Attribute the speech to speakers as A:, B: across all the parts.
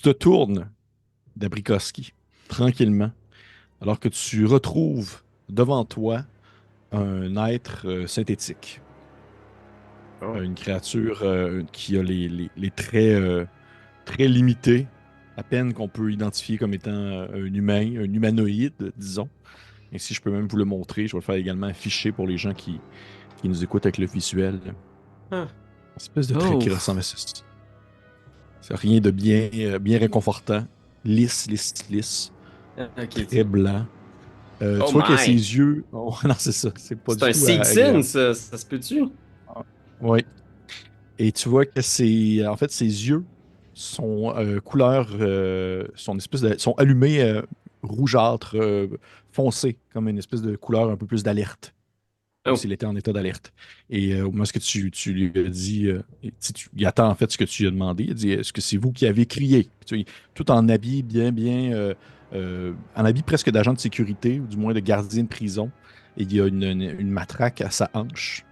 A: Tu te tournes d'Abrikoski, tranquillement, alors que tu retrouves devant toi un être synthétique.
B: Oh.
A: Une créature qui a les traits très limités, à peine qu'on peut identifier comme étant un humain, un humanoïde, disons. Et si je peux même vous le montrer, je vais le faire également afficher pour les gens qui nous écoutent avec le visuel. Une
B: Ah.
A: espèce de trait qui
C: Oh,
A: ressemble à ça. C'est rien de bien réconfortant. Lisse, lisse, lisse.
B: Ok,
A: Très blanc.
B: Oh
A: Tu vois que ses
B: my!
A: yeux. Oh, non, c'est ça. C'est pas
B: C'est
A: du
B: un
A: tout
B: Seegson,
A: agréable.
B: ça se peut-tu?
A: Oui. Et tu vois que c'est. En fait, ses yeux sont couleur. Sont, une espèce sont allumés rougeâtre, foncé, comme une espèce de couleur un peu plus d'alerte. Comme
B: Oh.
A: s'il était en état d'alerte. Et au moment où tu lui as dit, il attend en fait ce que tu lui as demandé. Il dit, est-ce que c'est vous qui avez crié? Tout en habit bien, en habit presque d'agent de sécurité, ou du moins de gardien de prison. Et il y a une matraque à sa hanche.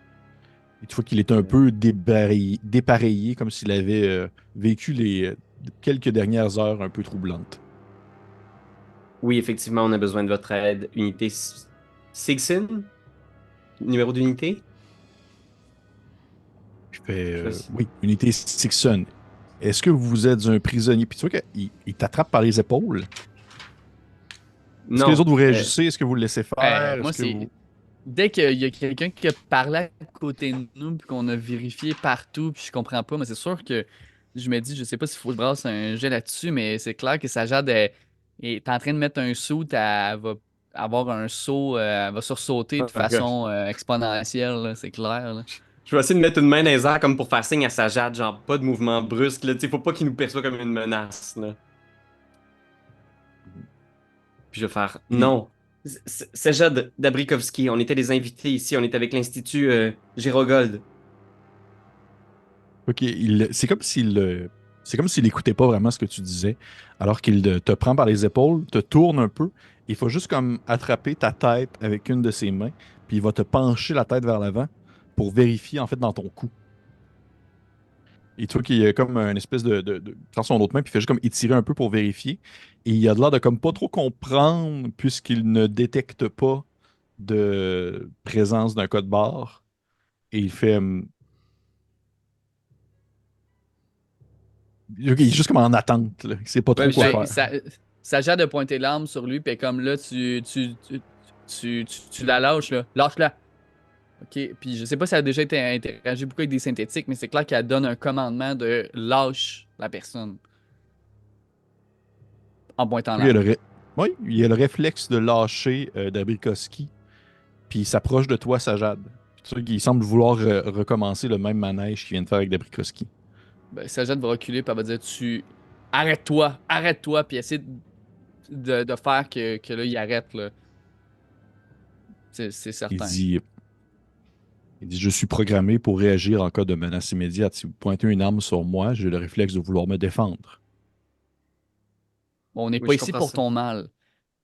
A: Et tu vois qu'il est un peu dépareillé, comme s'il avait vécu les quelques dernières heures un peu troublantes.
B: Oui, effectivement, on a besoin de votre aide. Unité Seegson? Numéro d'unité?
A: Je fais,
B: Je sais.
A: oui, unité Stixon. Est-ce que vous êtes un prisonnier? Puis tu vois qu'il il t'attrape par les épaules. Est-ce que les
B: Non.
A: autres vous réagissez? Est-ce que vous le laissez faire?
C: moi,
A: Est-ce que vous...
C: c'est. Dès qu'il y a quelqu'un qui a parlé à côté de nous, puis qu'on a vérifié partout, puis je comprends pas, mais c'est sûr que je me dis, je sais pas s'il faut que je brasse un jet là-dessus, mais c'est clair que Sajad est en train de mettre un saut, elle va avoir un saut, elle va sursauter de
B: Oh my gosh.
C: façon exponentielle, là, c'est clair, là.
B: Je vais essayer de mettre une main dans les airs comme pour faire signe à Sajad, genre pas de mouvement brusque, là. Tu sais, faut pas qu'il nous perçoive comme une menace, là. Puis je vais faire
A: Et,
B: non. Sajad Dabrikowski, on était des invités ici, on était avec l'Institut Gérogold.
A: ok, c'est comme s'il n'écoutait pas vraiment ce que tu disais, alors qu'il te prend par les épaules, te tourne un peu. Il faut juste comme attraper ta tête avec une de ses mains, puis il va te pencher la tête vers l'avant pour vérifier en fait dans ton cou. Et tu vois qu'il y a comme une espèce de prend son autre main puis il fait juste comme étirer un peu pour vérifier. Et il a l'air de comme pas trop comprendre puisqu'il ne détecte pas de présence d'un code barre. Et il fait. Il est juste comme en attente, là. Il sait pas
B: Ouais,
A: trop
B: puis je
A: quoi
C: Ben,
B: fais
A: faire.
C: Sajad a pointé l'arme sur lui, puis comme là, tu la lâches, là. Lâche-la. OK. Puis je sais pas si elle a déjà été interagi beaucoup avec des synthétiques, mais c'est clair qu'elle donne un commandement de lâche la personne en pointant
A: Il a
C: l'arme.
A: Oui, il a le réflexe de lâcher Dabrikowski, puis il s'approche de toi, Sajad. Tu vois qu'il semble vouloir recommencer le même manège qu'il vient de faire avec Dabrikowski.
C: Ben, Sajad va reculer, puis elle va dire arrête-toi, arrête-toi, puis essayer de faire que là, il arrête, là. C'est
A: Il
C: certain.
A: dit, il dit, je suis programmé pour réagir en cas de menace immédiate. Si vous pointez une arme sur moi, j'ai le réflexe de vouloir me défendre.
C: Bon, on n'est
B: oui,
C: pas
B: je
C: ici
B: comprends
C: pour
B: ça.
C: ton mal.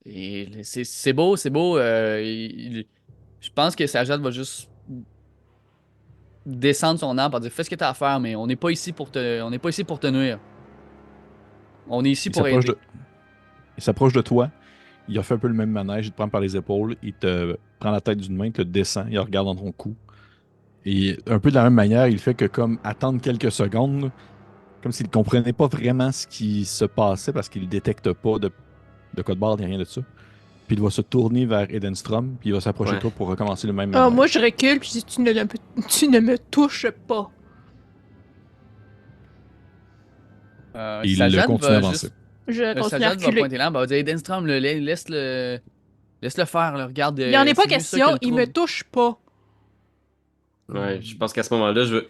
C: Et c'est beau, c'est beau. Je pense que Sajad va juste descendre son arme pour dire fais ce que t'as à faire, mais on n'est pas ici pour te nuire. On est ici
A: Il
C: pour
A: s'approche
C: aider.
A: de, il s'approche de toi, il a fait un peu le même manège, il te prend par les épaules, il te prend la tête d'une main, il te descend, il regarde dans ton cou. Et un peu de la même manière, il fait que comme attendre quelques secondes, comme s'il ne comprenait pas vraiment ce qui se passait parce qu'il ne détecte pas de code barre ni rien de ça. Puis il va se tourner vers Edenstrom, puis il va s'approcher de
B: Ouais.
A: toi pour recommencer le même
D: Ah, moi, je
A: manège.
D: recule, puis je dis, tu ne me touches pas.
A: Et il
C: Sajad
A: continue à
C: va
A: avancer.
C: juste.
D: Je continue à
C: Sajad va
D: reculer.
C: pointer l'arme, elle va dire Denstrom, laisse-le faire, là. Regarde,
D: Il n'y en est pas
C: c'est juste ça que
D: question,
C: le
D: il me
C: trouble.
D: touche pas.
B: Ouais, je pense qu'à ce moment-là, je veux.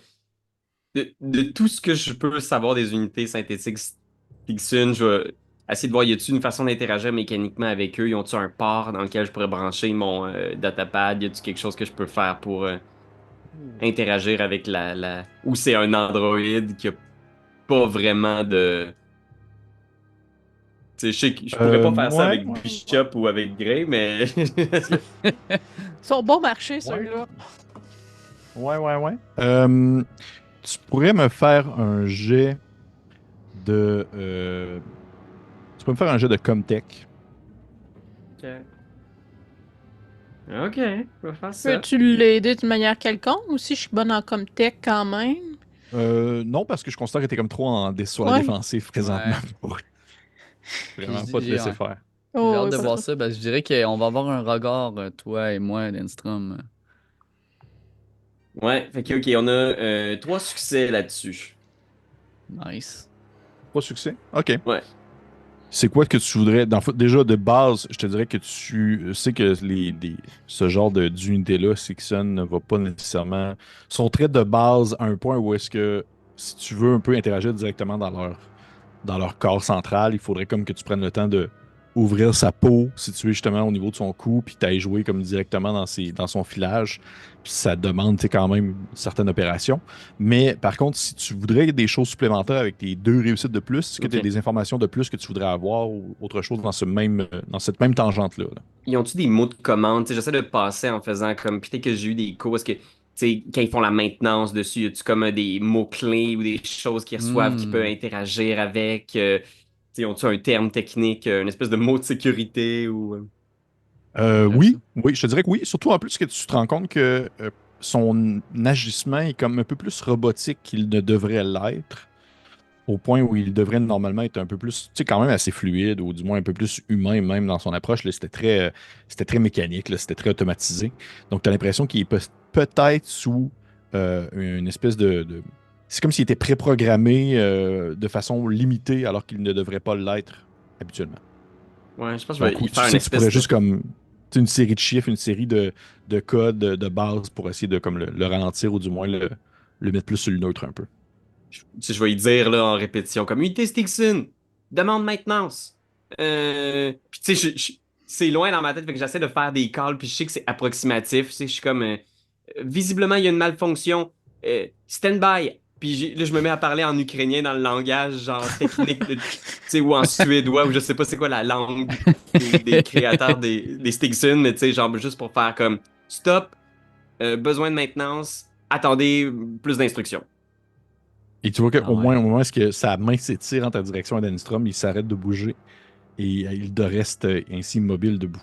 B: De tout ce que je peux savoir des unités synthétiques Stixon, je vais essayer de voir y a-t-il une façon d'interagir mécaniquement avec eux. Ils ont-ils un port dans lequel je pourrais brancher mon datapad? Y a-t-il quelque chose que je peux faire pour interagir avec la. Ou c'est un androïde qui a pas vraiment de. Tu sais, je sais que je pourrais pas faire ça
A: Ouais,
B: avec Bishop ou avec Grey, mais.
D: Ils sont bon marché,
A: ouais,
D: ceux-là.
A: ouais. Tu pourrais me faire un jet de... tu peux me faire un jeu de Comtech.
B: Ok. Ok, je vais faire ça.
D: Peux-tu l'aider d'une manière quelconque ou si je suis bonne en Comtech quand même?
A: Non, parce que je considère que t'es comme trop sur la
D: Ouais.
A: défensive présentement.
C: Ouais.
A: Pour
C: Puis
A: vraiment pas te laisser faire.
C: J'ai
D: Oh,
C: hâte
D: oui,
C: de
D: pas
C: voir
D: trop.
C: ça. Je dirais qu'on va avoir un regard, toi et moi, Lindstrom.
B: Ouais, fait que, ok, on a 3 succès là-dessus.
C: Nice.
A: Pas succès? OK.
B: Ouais.
A: C'est quoi que tu voudrais... Déjà, de base, je te dirais que tu sais que ce genre d'unité-là, Sixon, ne va pas nécessairement... sont très de base à un point où est-ce que si tu veux un peu interagir directement dans leur corps central, il faudrait comme que tu prennes le temps de ouvrir sa peau, située justement au niveau de son cou, puis t'ailles jouer comme directement dans son filage. Puis ça demande tu sais, quand même une certaine opération. Mais par contre, si tu voudrais des choses supplémentaires avec tes 2 réussites de plus, est-ce que tu as
B: Ok.
A: des informations de plus que tu voudrais avoir ou autre chose dans cette même tangente-là? Là?
B: Ils ont-tu des mots de commande? Tu sais, j'essaie de passer en faisant comme. Peut-être que j'ai eu des cours. Est-ce que, tu sais, quand ils font la maintenance dessus, y a-tu comme des mots-clés ou des choses qu'ils reçoivent qui peuvent
C: Hmm.
B: interagir avec? Tu sais, ont-tu un terme technique, une espèce de mot de sécurité ou.
C: Intéressant.
A: Oui, je te dirais que oui. Surtout en plus que tu te rends compte que son agissement est comme un peu plus robotique qu'il ne devrait l'être. Au point où il devrait normalement être un peu plus, tu sais, quand même assez fluide, ou du moins un peu plus humain même dans son approche. Là, c'était très mécanique, là, c'était très automatisé. Donc, tu as l'impression qu'il est peut-être sous une espèce c'est comme s'il était préprogrammé de façon limitée alors qu'il ne devrait pas l'être habituellement.
B: Ouais, je pense que je
A: Donc,
B: vais y
A: tu
B: faire une
A: sais que tu pourrais
B: espèce de.
A: juste comme, tu sais, une série de chiffres, une série de codes de base pour essayer de comme le ralentir ou du moins le mettre plus sur le neutre un peu.
B: Tu sais, je vais y dire là, en répétition, comme unité Stixon, demande maintenance. Puis tu sais, c'est loin dans ma tête, fait que j'essaie de faire des calls, puis je sais que c'est approximatif. Tu sais, je suis comme, visiblement, il y a une malfonction. Stand by. Puis là, je me mets à parler en ukrainien dans le langage genre technique, tu sais, ou en suédois, ou je sais pas c'est quoi la langue des créateurs des Stixon, mais tu sais, genre juste pour faire comme stop, besoin de maintenance, attendez plus d'instructions.
A: Et tu vois
C: Ah
A: qu'au moins,
C: ouais.
A: au moment où est-ce que sa main s'étire en ta direction à Denstrom, il s'arrête de bouger et il reste ainsi immobile debout.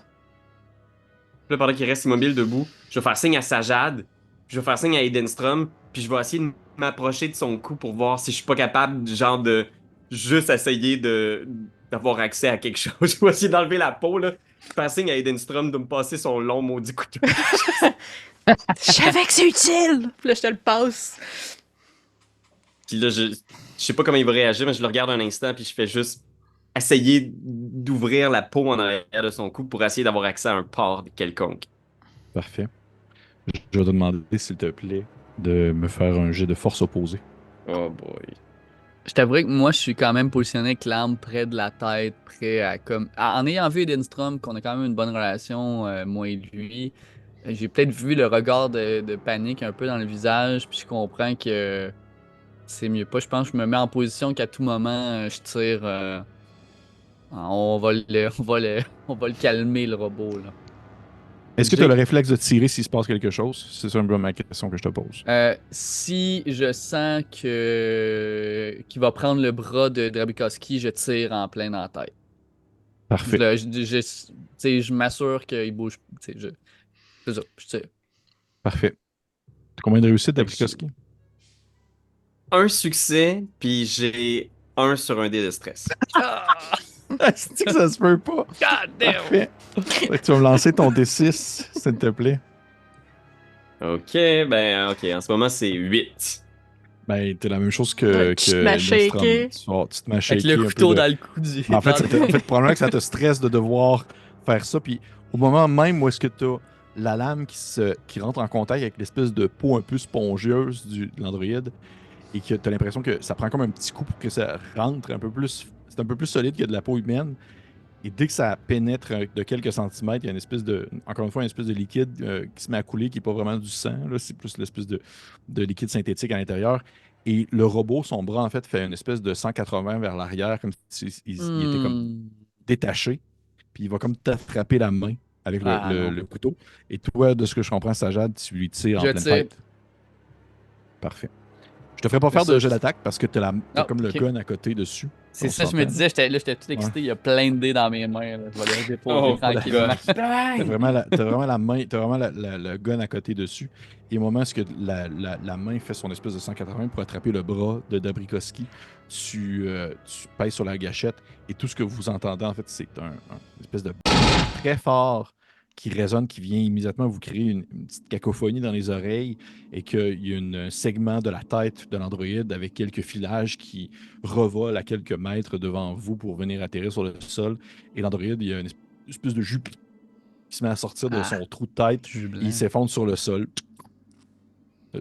B: Puis là, pendant qu'il reste immobile debout, je vais faire signe à Sajad, puis je vais faire signe à Edenstrom, puis je vais essayer de m'approcher de son cou pour voir si je suis pas capable, genre, de juste essayer d'avoir accès à quelque chose. Je vais essayer d'enlever la peau, là. Je fais signe à Edenstrom de me passer son long maudit couteau.
D: Je savais que c'est utile! Puis là, je te le passe.
B: Puis là, je sais pas comment il va réagir, mais je le regarde un instant, puis je fais juste essayer d'ouvrir la peau en arrière de son cou pour essayer d'avoir accès à un port quelconque.
A: Parfait. Je vais te demander, s'il te plaît, de me faire un jet de force opposée.
B: Oh boy.
C: Je t'avouerais que moi, je suis quand même positionné avec l'arme près de la tête, prêt à comme. En ayant vu Edenstrom, qu'on a quand même une bonne relation, moi et lui, j'ai peut-être vu le regard de panique un peu dans le visage, puis je comprends que c'est mieux pas. Je pense que je me mets en position qu'à tout moment, je tire. On va on va le calmer, le robot, là.
A: Est-ce que tu as le réflexe de tirer s'il se passe quelque chose? C'est ça un peu ma question que je te pose.
C: Si je sens qu'il va prendre le bras de Drabikowski, je tire en plein dans la tête.
A: Parfait.
C: Tu sais, je m'assure qu'il bouge. Tu sais, c'est ça, je tire.
A: Parfait. T'as combien de réussites,
B: Fait que
A: Dabrikowski?
B: un succès, puis j'ai un sur un dé de stress.
C: Ah!
A: C'est que ça se peut pas.
C: God damn!
A: Parfait. Fait que tu vas me lancer ton D6, s'il te plaît.
B: Ok, ben ok, en ce moment c'est 8.
A: Ben, t'es la même chose
D: Ouais, tu te m'as
A: Lindstrom.
D: shaké.
A: Tu te m'as
C: Avec
A: shaké
C: le
A: un peu
C: couteau
A: de...
C: dans le cou du.
A: En fait, probablement que ça te stresse de devoir faire ça. Puis au moment même où est-ce que tu as la lame qui rentre en contact avec l'espèce de peau un peu spongieuse de l'androïde et que tu as l'impression que ça prend comme un petit coup pour que ça rentre un peu plus. C'est un peu plus solide que de la peau humaine. Et dès que ça pénètre de quelques centimètres, il y a une espèce de, encore une fois, une espèce de liquide qui se met à couler, qui n'est pas vraiment du sang. Là, c'est plus l'espèce de liquide synthétique à l'intérieur. Et le robot, son bras, en fait, fait une espèce de 180 vers l'arrière, comme s'il il était comme
C: Hmm.
A: détaché. Puis il va comme t'attraper la main avec
C: Ah non.
A: le couteau. Et toi, de ce que je comprends, Sajad, tu lui tires en
C: Je
A: pleine
C: tire.
A: tête. Parfait. te ferai pas faire
C: C'est
A: de
C: ça.
A: jet d'attaque parce que t'as comme
C: ok.
A: le gun à côté dessus.
C: C'est
A: On
C: ça, je
A: s'entend.
C: me disais, j'étais tout excité, il y a plein de dés dans mes mains. Là. Je vais les déposer
B: Oh,
C: tranquillement.
A: T'as vraiment la main, t'as vraiment le gun à côté dessus. Et au moment où la main fait son espèce de 180 pour attraper le bras de Dabrikowski, tu pèses sur la gâchette et tout ce que vous entendez, en fait, c'est une espèce de très fort qui résonne, qui vient immédiatement vous créer une petite cacophonie dans les oreilles et qu'il y a un segment de la tête de l'androïde avec quelques filages qui revolent à quelques mètres devant vous pour venir atterrir sur le sol. Et l'androïde, il y a une espèce de jus qui se met à sortir de son trou de tête
C: Jus
A: et
C: blanc.
A: il s'effondre sur le sol.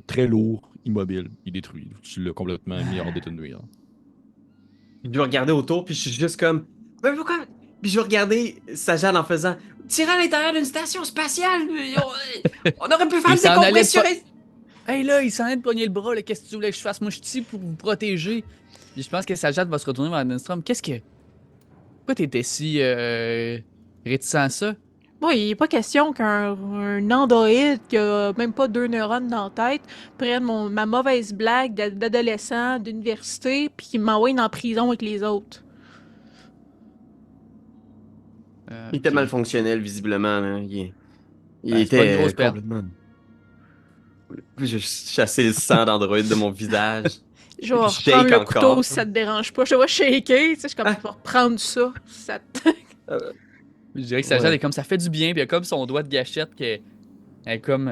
A: Très lourd, immobile, il détruit. Tu l'as complètement mis hors d'état de nuire.
B: Je dois regarder autour, puis je suis juste comme. Mais pourquoi? Puis je vais regarder Sajad en faisant. Tirer à l'intérieur d'une station spatiale! On aurait pu faire
C: Il
B: des
C: s'en allait
B: décompression!
C: Hey là, il s'en est de pogner le bras, là. Qu'est-ce que tu voulais que je fasse? Moi, je suis ici pour vous protéger. Puis je pense que Sajad va se retourner vers Denstrom. Pourquoi t'étais si réticent à ça?
D: Moi, il n'est pas question qu'un androïde qui a même pas 2 neurones dans la tête prenne ma mauvaise blague d'adolescent, d'université, puis qu'il m'envoie en prison avec les autres.
B: Il était mal fonctionnel, visiblement. Là. Il
C: Ben, c'est pas une
B: était
C: grosse perte.
B: complètement. Je chassais le sang d'androïde de mon visage.
D: Je vais
B: Je shake
D: reprendre le
B: encore.
D: couteau si ça te dérange pas. Je te vois shaker, tu sais, je suis comme, je vais reprendre ça.
C: Je dirais que Sajad
B: Ouais.
C: est comme ça fait du bien, puis il a comme son doigt de gâchette qui est comme.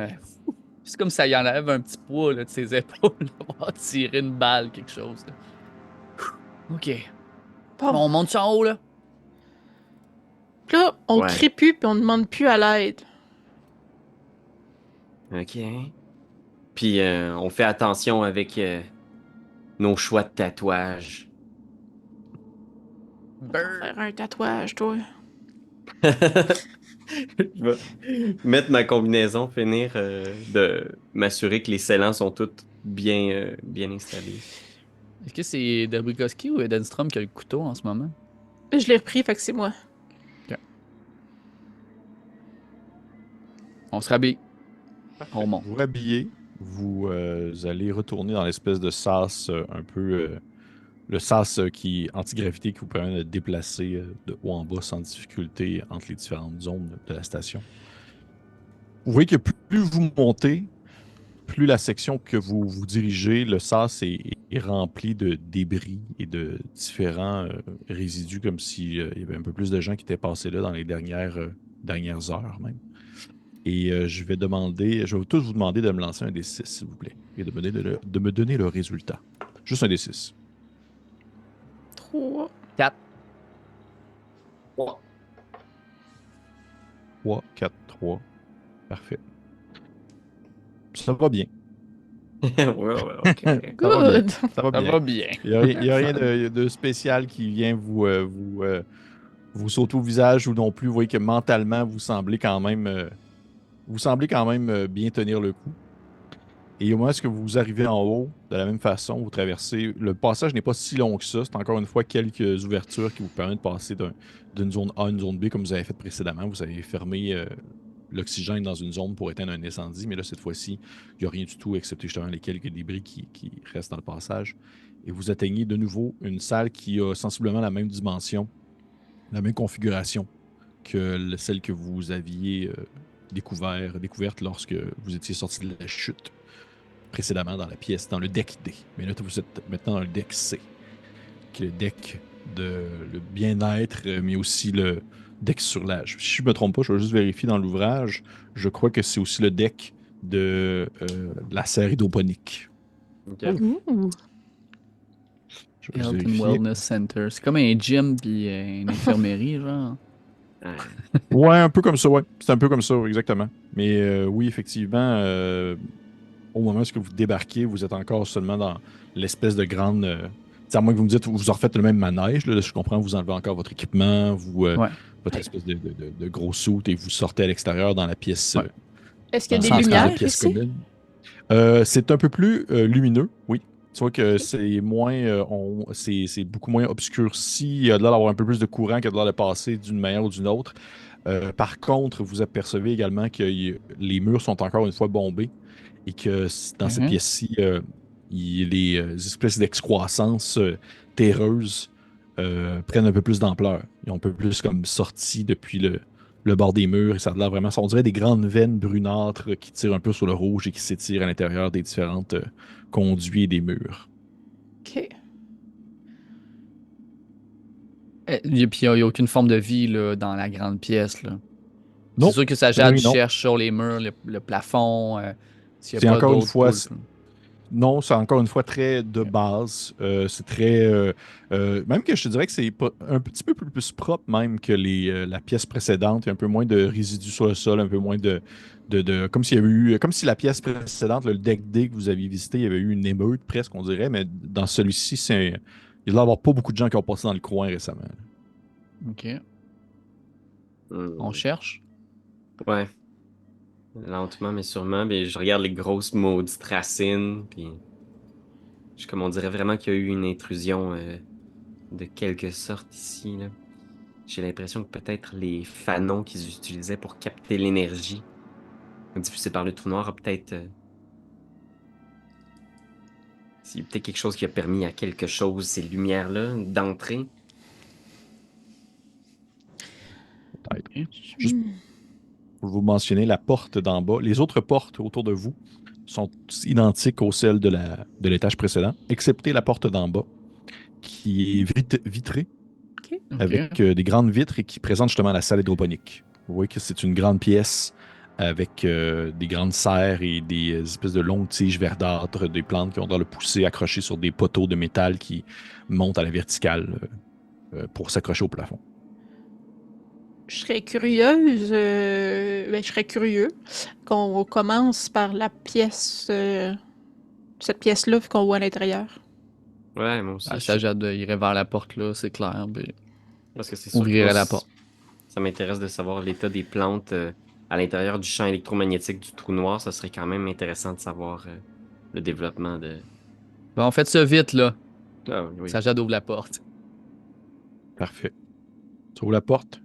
C: C'est comme ça y enlève un petit poids là, de ses épaules. On va tirer une balle, quelque chose. Là. Ok.
D: Bon.
C: Bon, on monte en haut là.
D: Puis là, on
B: Ouais.
D: crie plus, puis on demande plus à l'aide.
B: Ok. Puis on fait attention avec nos choix de tatouage.
D: Faire un tatouage, toi.
B: Je vais mettre ma combinaison, finir de m'assurer que les scellants sont tous bien installés.
C: Est-ce que c'est Dabrikowski ou Edenstrom qui a le couteau en ce moment?
D: Je l'ai repris, fait que c'est moi.
C: On se rhabille. On monte.
A: Vous rhabillez, vous allez retourner dans l'espèce de sas un peu. Le sas qui antigravité qui vous permet de déplacer de haut en bas sans difficulté entre les différentes zones de la station. Vous voyez que plus vous montez, plus la section que vous dirigez, le sas est rempli de débris et de différents résidus, comme s'il y avait un peu plus de gens qui étaient passés là dans les dernières heures même. Et je vais tous vous demander de me lancer un D6, s'il vous plaît, et de me donner le résultat. Juste un D6.
D: 3.
C: 4.
A: 3, 4, 3. Parfait. Ça va bien.
B: Ok.
A: Ça va bien.
D: Good!
A: Ça va
C: Ça
A: bien.
C: va bien.
A: Il n'y a rien de spécial qui vient vous sauter au visage ou non plus. Vous voyez que mentalement, vous semblez quand même bien tenir le coup. Et au moment où vous arrivez en haut, de la même façon, vous traversez. Le passage n'est pas si long que ça. C'est encore une fois quelques ouvertures qui vous permettent de passer d'une zone A à une zone B comme vous avez fait précédemment. Vous avez fermé l'oxygène dans une zone pour éteindre un incendie, mais là, cette fois-ci, il n'y a rien du tout, excepté justement les quelques débris qui restent dans le passage. Et vous atteignez de nouveau une salle qui a sensiblement la même dimension, la même configuration que celle que vous aviez découverte lorsque vous étiez sorti de la chute précédemment dans la pièce, dans le deck D. Mais là, vous êtes maintenant dans le deck C, qui est le deck de le bien-être, mais aussi le deck sur l'âge. Si je ne me trompe pas, je vais juste vérifier dans l'ouvrage, je crois que c'est aussi le deck de la serre hydroponique.
B: Ok.
D: Ouh.
A: Je vais
C: Health and
A: vérifier.
C: Wellness Center. C'est comme un gym puis une infirmerie, genre.
A: Ouais, un peu comme ça, ouais. C'est un peu comme ça, exactement. Mais oui, effectivement, au moment où vous débarquez, vous êtes encore seulement dans l'espèce de grande... à moins que vous me dites, vous en refaites le même manège, là, je comprends, vous enlevez encore votre équipement, votre espèce de gros soute et vous sortez à l'extérieur dans la pièce...
C: Ouais.
D: Est-ce qu'il y a
A: dans
D: des
A: la
D: lumières
A: pièce
D: ici?
A: commune. C'est un peu plus lumineux, oui. Tu vois que c'est moins, c'est beaucoup moins obscurci. Il y a de l'air d'avoir un peu plus de courant qui a de l'air de passer d'une manière ou d'une autre. Par contre, vous apercevez également que les murs sont encore une fois bombés et que dans cette pièce-ci, les espèces d'excroissances terreuses prennent un peu plus d'ampleur. Ils ont un peu plus comme sorti depuis le bord des murs et ça a l'air vraiment, on dirait des grandes veines brunâtres qui tirent un peu sur le rouge et qui s'étirent à l'intérieur des différentes conduits des murs.
D: OK.
C: Puis il n'y a aucune forme de vie là, dans la grande pièce. Là.
A: Non.
C: C'est sûr que Sajad
A: Oui, non.
C: cherche sur les murs, le plafond, s'il n'y
A: C'est
C: a pas
A: encore une
C: d'autres
A: fois,
C: poulpes.
A: non, c'est encore une fois très de base. C'est très. Même que je te dirais que c'est un petit peu plus propre même que la pièce précédente. Il y a un peu moins de résidus sur le sol, un peu moins comme s'il y avait eu. Comme si la pièce précédente, le deck D que vous aviez visité, il y avait eu une émeute presque, on dirait. Mais dans celui-ci, il doit y avoir pas beaucoup de gens qui ont passé dans le coin récemment.
C: OK. On cherche.
B: Ouais. Lentement, mais sûrement. Mais je regarde les grosses maudites racines. Puis. Comme on dirait vraiment qu'il y a eu une intrusion de quelque sorte ici. Là. J'ai l'impression que peut-être les fanons qu'ils utilisaient pour capter l'énergie diffusée par le trou noir a peut-être. C'est peut-être quelque chose qui a permis à quelque chose, ces lumières-là, d'entrer.
A: Juste pour vous mentionner la porte d'en bas. Les autres portes autour de vous sont identiques aux celles de l'étage précédent, excepté la porte d'en bas, qui est vitrée,
D: OK.
A: avec des grandes vitres et qui présente justement la salle hydroponique. Vous voyez que c'est une grande pièce avec des grandes serres et des espèces de longues tiges verdâtres, des plantes qui ont dans le pousser accrochées sur des poteaux de métal qui montent à la verticale pour s'accrocher au plafond.
D: Je serais curieuse, je serais curieux qu'on commence par la pièce, cette pièce-là, vu qu'on voit à l'intérieur.
B: Ouais, moi aussi.
C: Sajad irait vers la porte, là, c'est clair. Mais...
B: Parce que c'est sûr
C: ouvrirait
B: que
C: la porte.
B: Ça m'intéresse de savoir l'état des plantes à l'intérieur du champ électromagnétique du trou noir. Ça serait quand même intéressant de savoir le développement de...
C: Bon, faites ça vite, là.
B: Ah, oui.
C: Sajad ouvre la porte.
A: Parfait. Tu ouvres la porte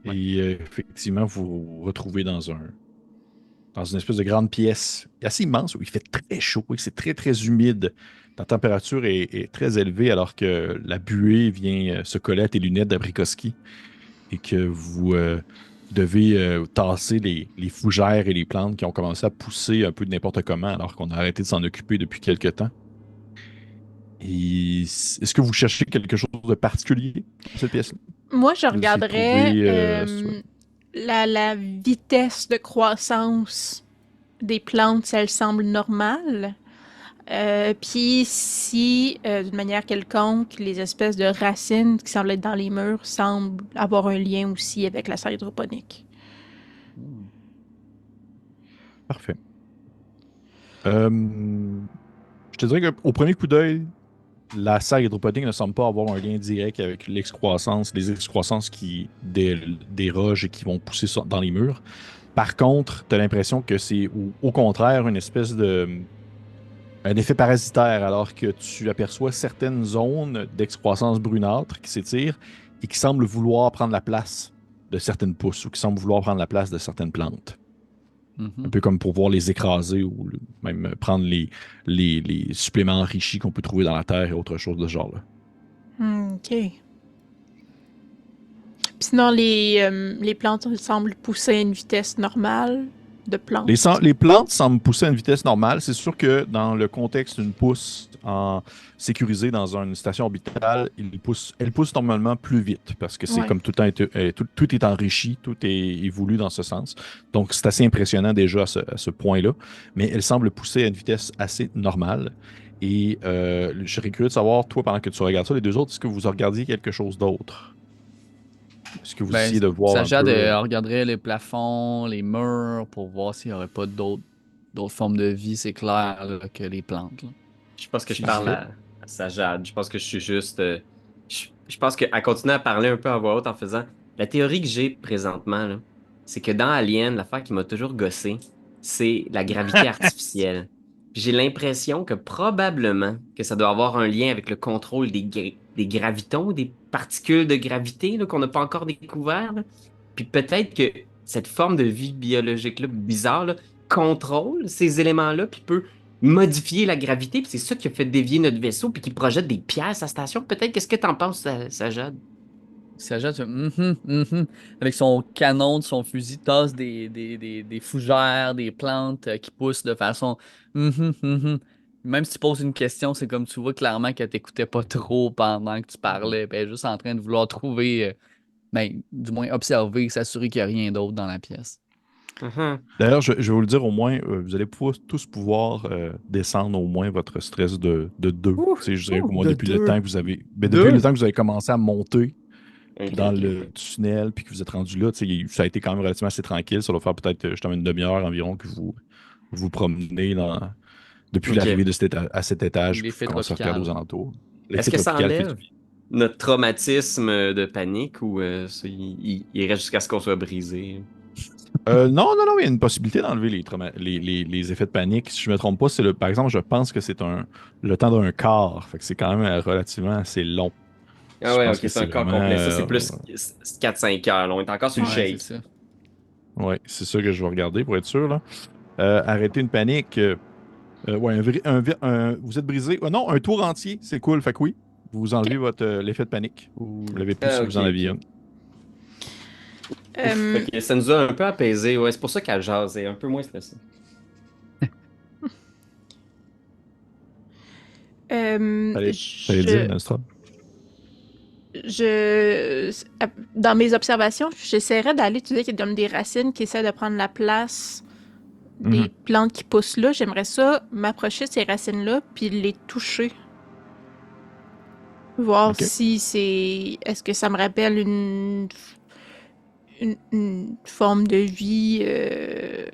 C: Ouais.
A: et effectivement, vous vous retrouvez dans une espèce de grande pièce assez immense où il fait très chaud et c'est très, très humide. La température est très élevée alors que la buée vient se coller à tes lunettes d'abricot-ski et que vous devez tasser les fougères et les plantes qui ont commencé à pousser un peu de n'importe comment alors qu'on a arrêté de s'en occuper depuis quelque temps. Et est-ce que vous cherchez quelque chose de particulier dans cette pièce-là?
D: Moi, je
A: Vous essayez de
D: regarderais
A: trouver,
D: la vitesse de croissance des plantes, si elle semble normale. Puis si, d'une manière quelconque, les espèces de racines qui semblent être dans les murs semblent avoir un lien aussi avec la serre hydroponique.
A: Parfait. Je te dirais qu'au premier coup d'œil, la serre hydroponique ne semble pas avoir un lien direct avec l'excroissance, les excroissances qui dérogent et qui vont pousser dans les murs. Par contre, tu as l'impression que c'est au contraire une espèce un effet parasitaire, alors que tu aperçois certaines zones d'excroissance brunâtre qui s'étirent et qui semblent vouloir prendre la place de certaines pousses ou qui semblent vouloir prendre la place de certaines plantes. Un peu comme pour pouvoir les écraser ou même prendre les suppléments enrichis qu'on peut trouver dans la terre et autre chose de ce genre-là.
D: OK. Puis sinon, les plantes semblent pousser à une vitesse normale de plantes.
A: Les plantes semblent pousser à une vitesse normale. C'est sûr que dans le contexte d'une pousse sécurisée dans une station orbitale, elle pousse normalement plus vite parce que c'est
D: Ouais.
A: comme tout le temps, tout est enrichi, tout est voulu dans ce sens. Donc, c'est assez impressionnant déjà à ce point-là. Mais elle semble pousser à une vitesse assez normale. Et je serais curieux de savoir, toi, pendant que tu regardes ça, les deux autres, est-ce que vous regardiez quelque chose d'autre? Est-ce que vous
C: Ben,
A: essayez de voir un
C: Sajad
A: peu...
C: regarderait les plafonds, les murs, pour voir s'il n'y aurait pas d'autres formes de vie, c'est clair, là, que les plantes. Là.
B: Je pense que je
A: Tu
B: parle
A: disais?
B: à Sajad. Je pense que je suis juste... je pense qu'à continuer à parler un peu à voix haute en faisant... La théorie que j'ai présentement, là, c'est que dans Alien, l'affaire qui m'a toujours gossé, c'est la gravité artificielle. Puis j'ai l'impression que probablement que ça doit avoir un lien avec le contrôle des gravitons, des particules de gravité là, qu'on n'a pas encore découvert. Là. Puis peut-être que cette forme de vie biologique-là, bizarre, là, contrôle ces éléments-là, puis peut modifier la gravité, puis c'est ça qui a fait dévier notre vaisseau, puis qui projette des pièces à la station, peut-être. Qu'est-ce que t'en penses, Sajad?
C: Sajad fait avec son canon de son fusil, tasse des fougères, des plantes qui poussent de façon Même si tu poses une question, c'est comme tu vois clairement qu'elle t'écoutait pas trop pendant que tu parlais. Ben, elle est juste en train de vouloir trouver, du moins observer, s'assurer qu'il n'y a rien d'autre dans la pièce.
A: D'ailleurs, je vais vous le dire au moins, vous allez tous pouvoir descendre au moins votre stress de 2. Je dirais au moins
B: de
A: depuis
B: deux.
A: le temps que vous avez. Ben,
B: Deux?
A: depuis le temps que vous avez commencé à monter
B: Ok,
A: dans
B: ok.
A: le tunnel, puis que vous êtes rendu là, ça a été quand même relativement assez tranquille. Ça va faire peut-être justement une demi-heure environ que vous promenez depuis
B: Ok.
A: l'arrivée de à cet étage, puis
C: L'effet
A: vous commencez à regarder aux
C: tropical.
A: alentours.
B: Est-ce
A: L'effet
B: que ça
A: tropical fait
B: enlève
A: du bien.
B: notre traumatisme de panique ou il reste jusqu'à ce qu'on soit brisé?
A: Non, il y a une possibilité d'enlever les effets de panique. Si je ne me trompe pas, par exemple, je pense que c'est le temps d'un quart. Fait que c'est quand même relativement assez long.
B: Ah
A: Je
B: ouais,
A: pense
B: ok,
A: que
B: c'est un corps
A: vraiment,
B: complet. Ça, c'est plus 4-5 heures. Là. On est encore sur le
C: Ouais,
B: shake.
C: c'est ça.
A: ouais, c'est ça que je vais regarder pour être sûr. Là. Arrêter une panique. Ouais, vous êtes brisé. Non, un tour entier, c'est cool. Fait que oui, vous enlevez l'effet de panique. Vous l'avez plus si
B: Ah,
A: vous
B: ok,
A: en aviez
B: ok.
A: un.
B: Ouf, ok, ça nous a un peu apaisé. Ouais, c'est pour ça qu'elle jase. Elle est un peu moins stressée.
A: Fallait dire, Nestor.
D: Dans mes observations, j'essaierais d'aller étudier qu'il y a comme des racines qui essaient de prendre la place des plantes qui poussent là. J'aimerais ça m'approcher de ces racines-là puis les toucher. Voir
A: Ok.
D: si c'est... Est-ce que ça me rappelle une forme de vie, de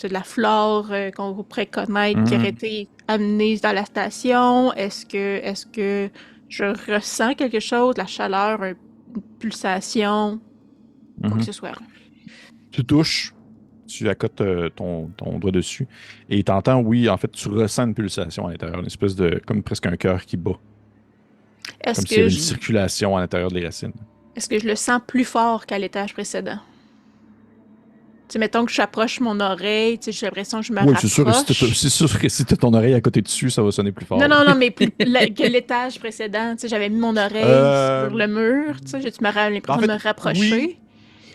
D: la flore qu'on pourrait connaître qui aurait été amenée dans la station? Est-ce que je ressens quelque chose, la chaleur, une pulsation, quoi que ce soit?
A: Tu touches, tu accotes ton doigt dessus et tu entends, oui, en fait, tu ressens une pulsation à l'intérieur, une espèce de, comme presque un cœur qui bat,
D: Est-ce
A: comme s'il y avait
D: que
A: une circulation à l'intérieur des racines.
D: est-ce que je le sens plus fort qu'à l'étage précédent? Tu sais, mettons que j'approche mon oreille, tu sais, j'ai l'impression que je me
A: Oui, c'est sûr que si tu as ton oreille à côté dessus, ça va sonner plus fort.
D: Non, mais que l'étage précédent, tu sais, j'avais mis mon oreille sur le mur, tu sais, tu m'aurais l'impression de me rapprocher.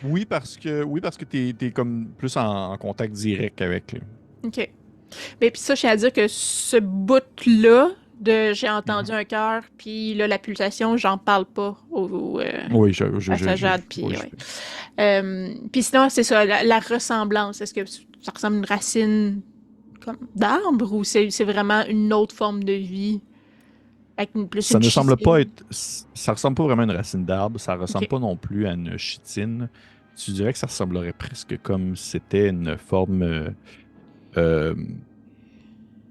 A: Oui, parce que t'es comme plus en contact direct avec.
D: OK. Mais puis ça, je tiens à dire que ce bout-là de j'ai entendu un cœur, puis là, la pulsation, j'en parle pas
A: Oui,
D: à Sajad, puis
A: oui,
D: ouais. Puis sinon, c'est ça, la ressemblance. Est-ce que ça ressemble à une racine comme d'arbre ou c'est vraiment une autre forme de vie avec
A: Ça ne semble
D: chitine?
A: pas être. Ça ressemble pas vraiment à une racine d'arbre. Ça ressemble pas non plus à une chitine. Tu dirais que ça ressemblerait presque comme si c'était une forme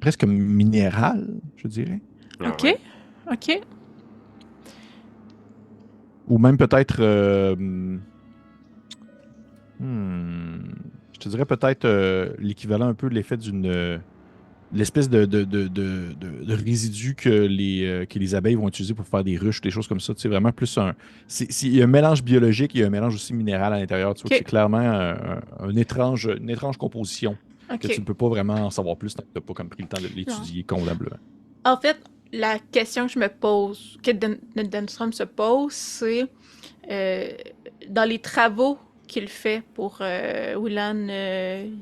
A: presque minérale, je dirais.
D: OK.
B: Ouais.
D: OK.
A: Ou même peut-être. Je te dirais peut-être l'équivalent un peu de l'effet d'une. L'espèce de résidu que les abeilles vont utiliser pour faire des ruches, des choses comme ça. C'est vraiment plus un. Il y a un mélange biologique, il y a un mélange aussi minéral à l'intérieur. Tu vois que c'est clairement une étrange composition que tu ne peux pas vraiment en savoir plus tant que tu n'as pas comme pris le temps de l'étudier convenablement.
D: En fait, la question que je me pose, que Denstrom se pose, c'est dans les travaux qu'il fait pour Willan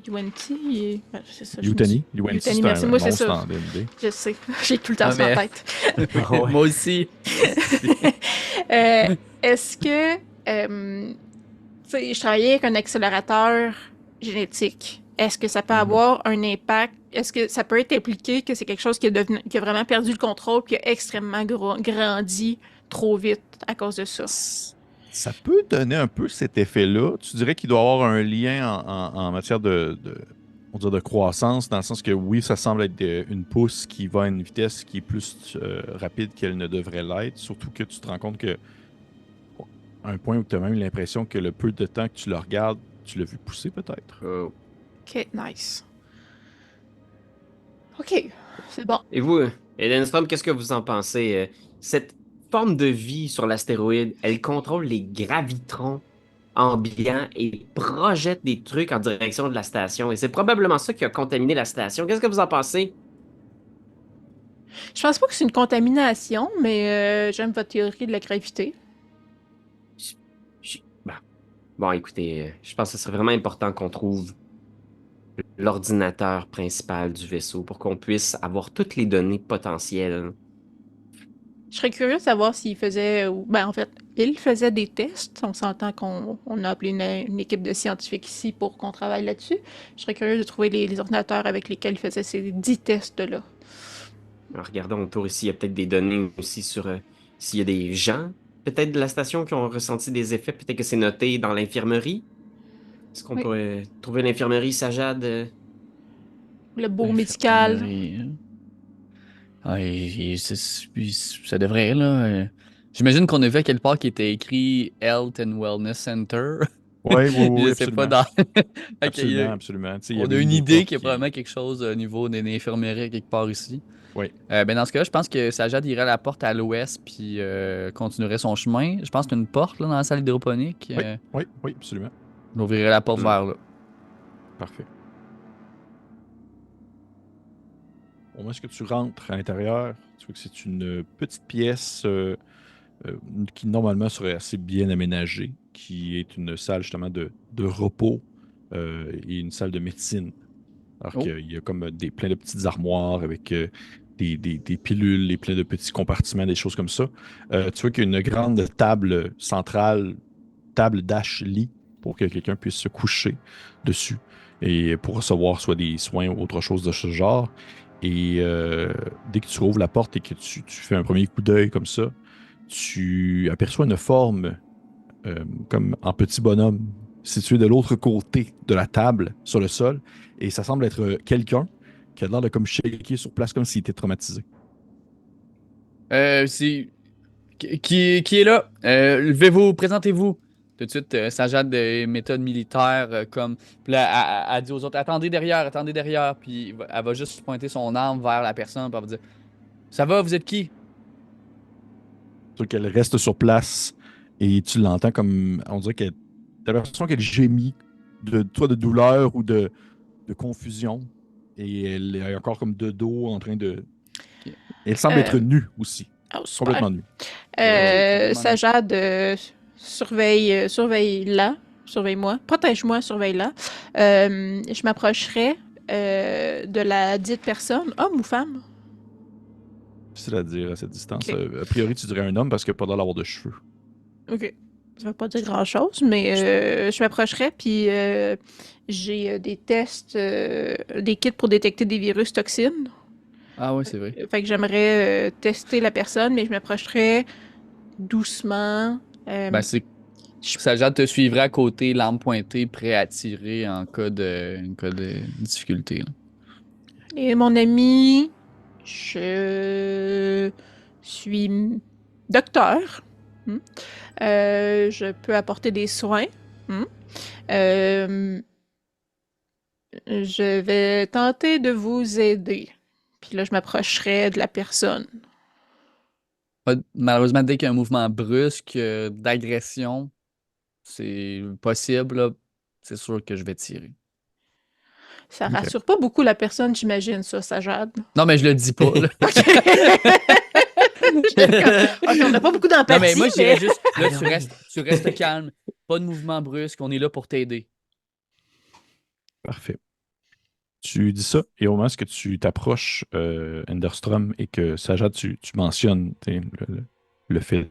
D: Yuanti. C'est ça,
A: Yutani,
D: Yutani, merci. Moi, c'est ça. Je sais, j'ai tout le temps ça en tête.
C: Moi aussi.
D: Est-ce que, tu sais, je travaillais avec un accélérateur génétique. Est-ce que ça peut avoir un impact? Est-ce que ça peut être impliqué que c'est quelque chose qui a vraiment perdu le contrôle et qui a extrêmement grandi trop vite à cause de ça?
A: Ça peut donner un peu cet effet-là. Tu dirais qu'il doit avoir un lien en matière on dirait de croissance, dans le sens que oui, ça semble être une pousse qui va à une vitesse qui est plus rapide qu'elle ne devrait l'être. Surtout que tu te rends compte que à un point où tu as même l'impression que le peu de temps que tu le regardes, tu l'as vu pousser peut-être.
D: Ok, nice. Ok, c'est bon.
B: Et vous, Edenstrom, qu'est-ce que vous en pensez? Cette forme de vie sur l'astéroïde, elle contrôle les gravitrons ambiants et projette des trucs en direction de la station. Et c'est probablement ça qui a contaminé la station. Qu'est-ce que vous en pensez?
D: Je pense pas que c'est une contamination, mais j'aime votre théorie de la gravité.
B: Bon. Bon, écoutez, je pense que ce serait vraiment important qu'on trouve l'ordinateur principal du vaisseau pour qu'on puisse avoir toutes les données potentielles.
D: Je serais curieux de savoir s'il faisait, en fait, il faisait des tests. On s'entend qu'on a appelé une équipe de scientifiques ici pour qu'on travaille là-dessus. Je serais curieux de trouver les ordinateurs avec lesquels il faisait ces 10 tests-là.
B: Alors, regardons autour ici, il y a peut-être des données aussi sur s'il y a des gens, peut-être de la station, qui ont ressenti des effets. Peut-être que c'est noté dans l'infirmerie. Est-ce qu'on
D: Oui.
B: pourrait trouver l'infirmerie, Sajad?
D: Le beau médical.
C: Infirmerie, hein. Ah, ça devrait, là. J'imagine qu'on a vu à quelque part qui était écrit Health and Wellness Center.
A: Oui, oui, oui,
C: Je sais pas
A: absolument.
C: dans. Ok,
A: Absolument, absolument. Tu sais, il y
C: on a
A: avait
C: une
A: des
C: idée
A: portes
C: qu'il y a
A: qui-
C: probablement quelque chose au niveau des infirmeries quelque part ici.
A: Oui.
C: Ben dans ce cas-là, je pense que Sajad irait à la porte à l'ouest puis continuerait son chemin. Je pense qu'il y a une porte là, dans la salle hydroponique.
A: Oui, oui, oui, absolument.
C: On ouvrirait la porte
B: Hmm.
C: vers là.
A: Parfait. Au moment où tu rentres à l'intérieur, tu vois que c'est une petite pièce qui normalement serait assez bien aménagée, qui est une salle justement de repos et une salle de médecine. Alors
C: Oh.
A: qu'il y a comme plein de petites armoires avec des pilules et plein de petits compartiments, des choses comme ça. Tu vois qu'il y a une grande table centrale, table lit pour que quelqu'un puisse se coucher dessus et pour recevoir soit des soins ou autre chose de ce genre. Et dès que tu ouvres la porte et que tu fais un premier coup d'œil comme ça, tu aperçois une forme comme en petit bonhomme située de l'autre côté de la table sur le sol. Et ça semble être quelqu'un qui a l'air de comme shaker sur place comme s'il était traumatisé.
C: C'est qui est là? Levez-vous, présentez-vous. Tout de suite, Sajad de méthode militaire comme. Puis là, elle dit aux autres attendez derrière, attendez derrière. Puis elle va juste pointer son arme vers la personne. Puis elle va dire ça va, vous êtes qui?
A: Tu vois qu'elle reste sur place et tu l'entends comme. On dirait qu'elle. T'as l'impression qu'elle gémit soit de douleur ou de confusion. Et elle est encore comme de dos en train de.
C: Ok.
A: Elle semble être nue aussi.
D: Oh, super.
A: Complètement nue.
D: Sajad, surveille-la. Surveille-moi. Protège-moi, surveille-la. Je m'approcherai de la dite personne, homme ou femme?
A: C'est à dire à cette distance.
D: Ok.
A: A priori, tu dirais un homme parce qu'il n'a pas l'air d'avoir de cheveux.
D: Ok. Ça veut pas dire grand-chose, mais je m'approcherai, puis j'ai des tests, des kits pour détecter des virus toxines.
C: Ah oui, c'est vrai.
D: Fait que j'aimerais tester la personne, mais je m'approcherai doucement.
C: Ben, c'est. Sajad te suivrait à côté, l'arme pointée, prêt à tirer en cas de difficulté, là.
D: Et mon ami, je suis docteur. Hmm. Je peux apporter des soins. Hmm. Je vais tenter de vous aider. Puis là, je m'approcherai de la personne.
C: Malheureusement, dès qu'il y a un mouvement brusque d'agression, c'est possible, là. C'est sûr que je vais tirer.
D: Ça
A: Ok.
D: rassure pas beaucoup la personne, j'imagine, ça, Sajad.
C: Non, mais je le dis pas, là.
D: Ok. J'étais comme, ok, on n'a pas beaucoup d'empathie.
C: Non, mais moi, je dirais
D: mais...
C: juste, là, tu restes calme. Pas de mouvement brusque, on est là pour t'aider.
A: Parfait. Tu dis ça, et au moment où tu t'approches Enderstrom et que Sajad, tu mentionnes le fait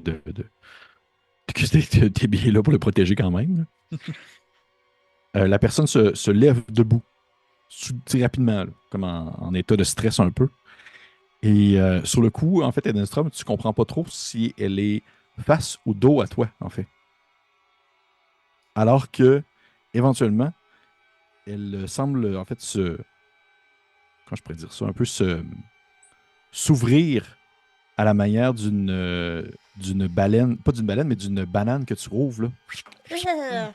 A: que t'es bien là pour le protéger quand même. La personne se lève debout, rapidement, là, comme en état de stress un peu. Et sur le coup, en fait, Enderstrom, tu comprends pas trop si elle est face ou dos à toi, en fait. Alors que, éventuellement, elle semble, en fait, comment je pourrais dire ça, un peu s'ouvrir à la manière d'une baleine, pas d'une baleine, mais d'une banane que tu rouvres, là.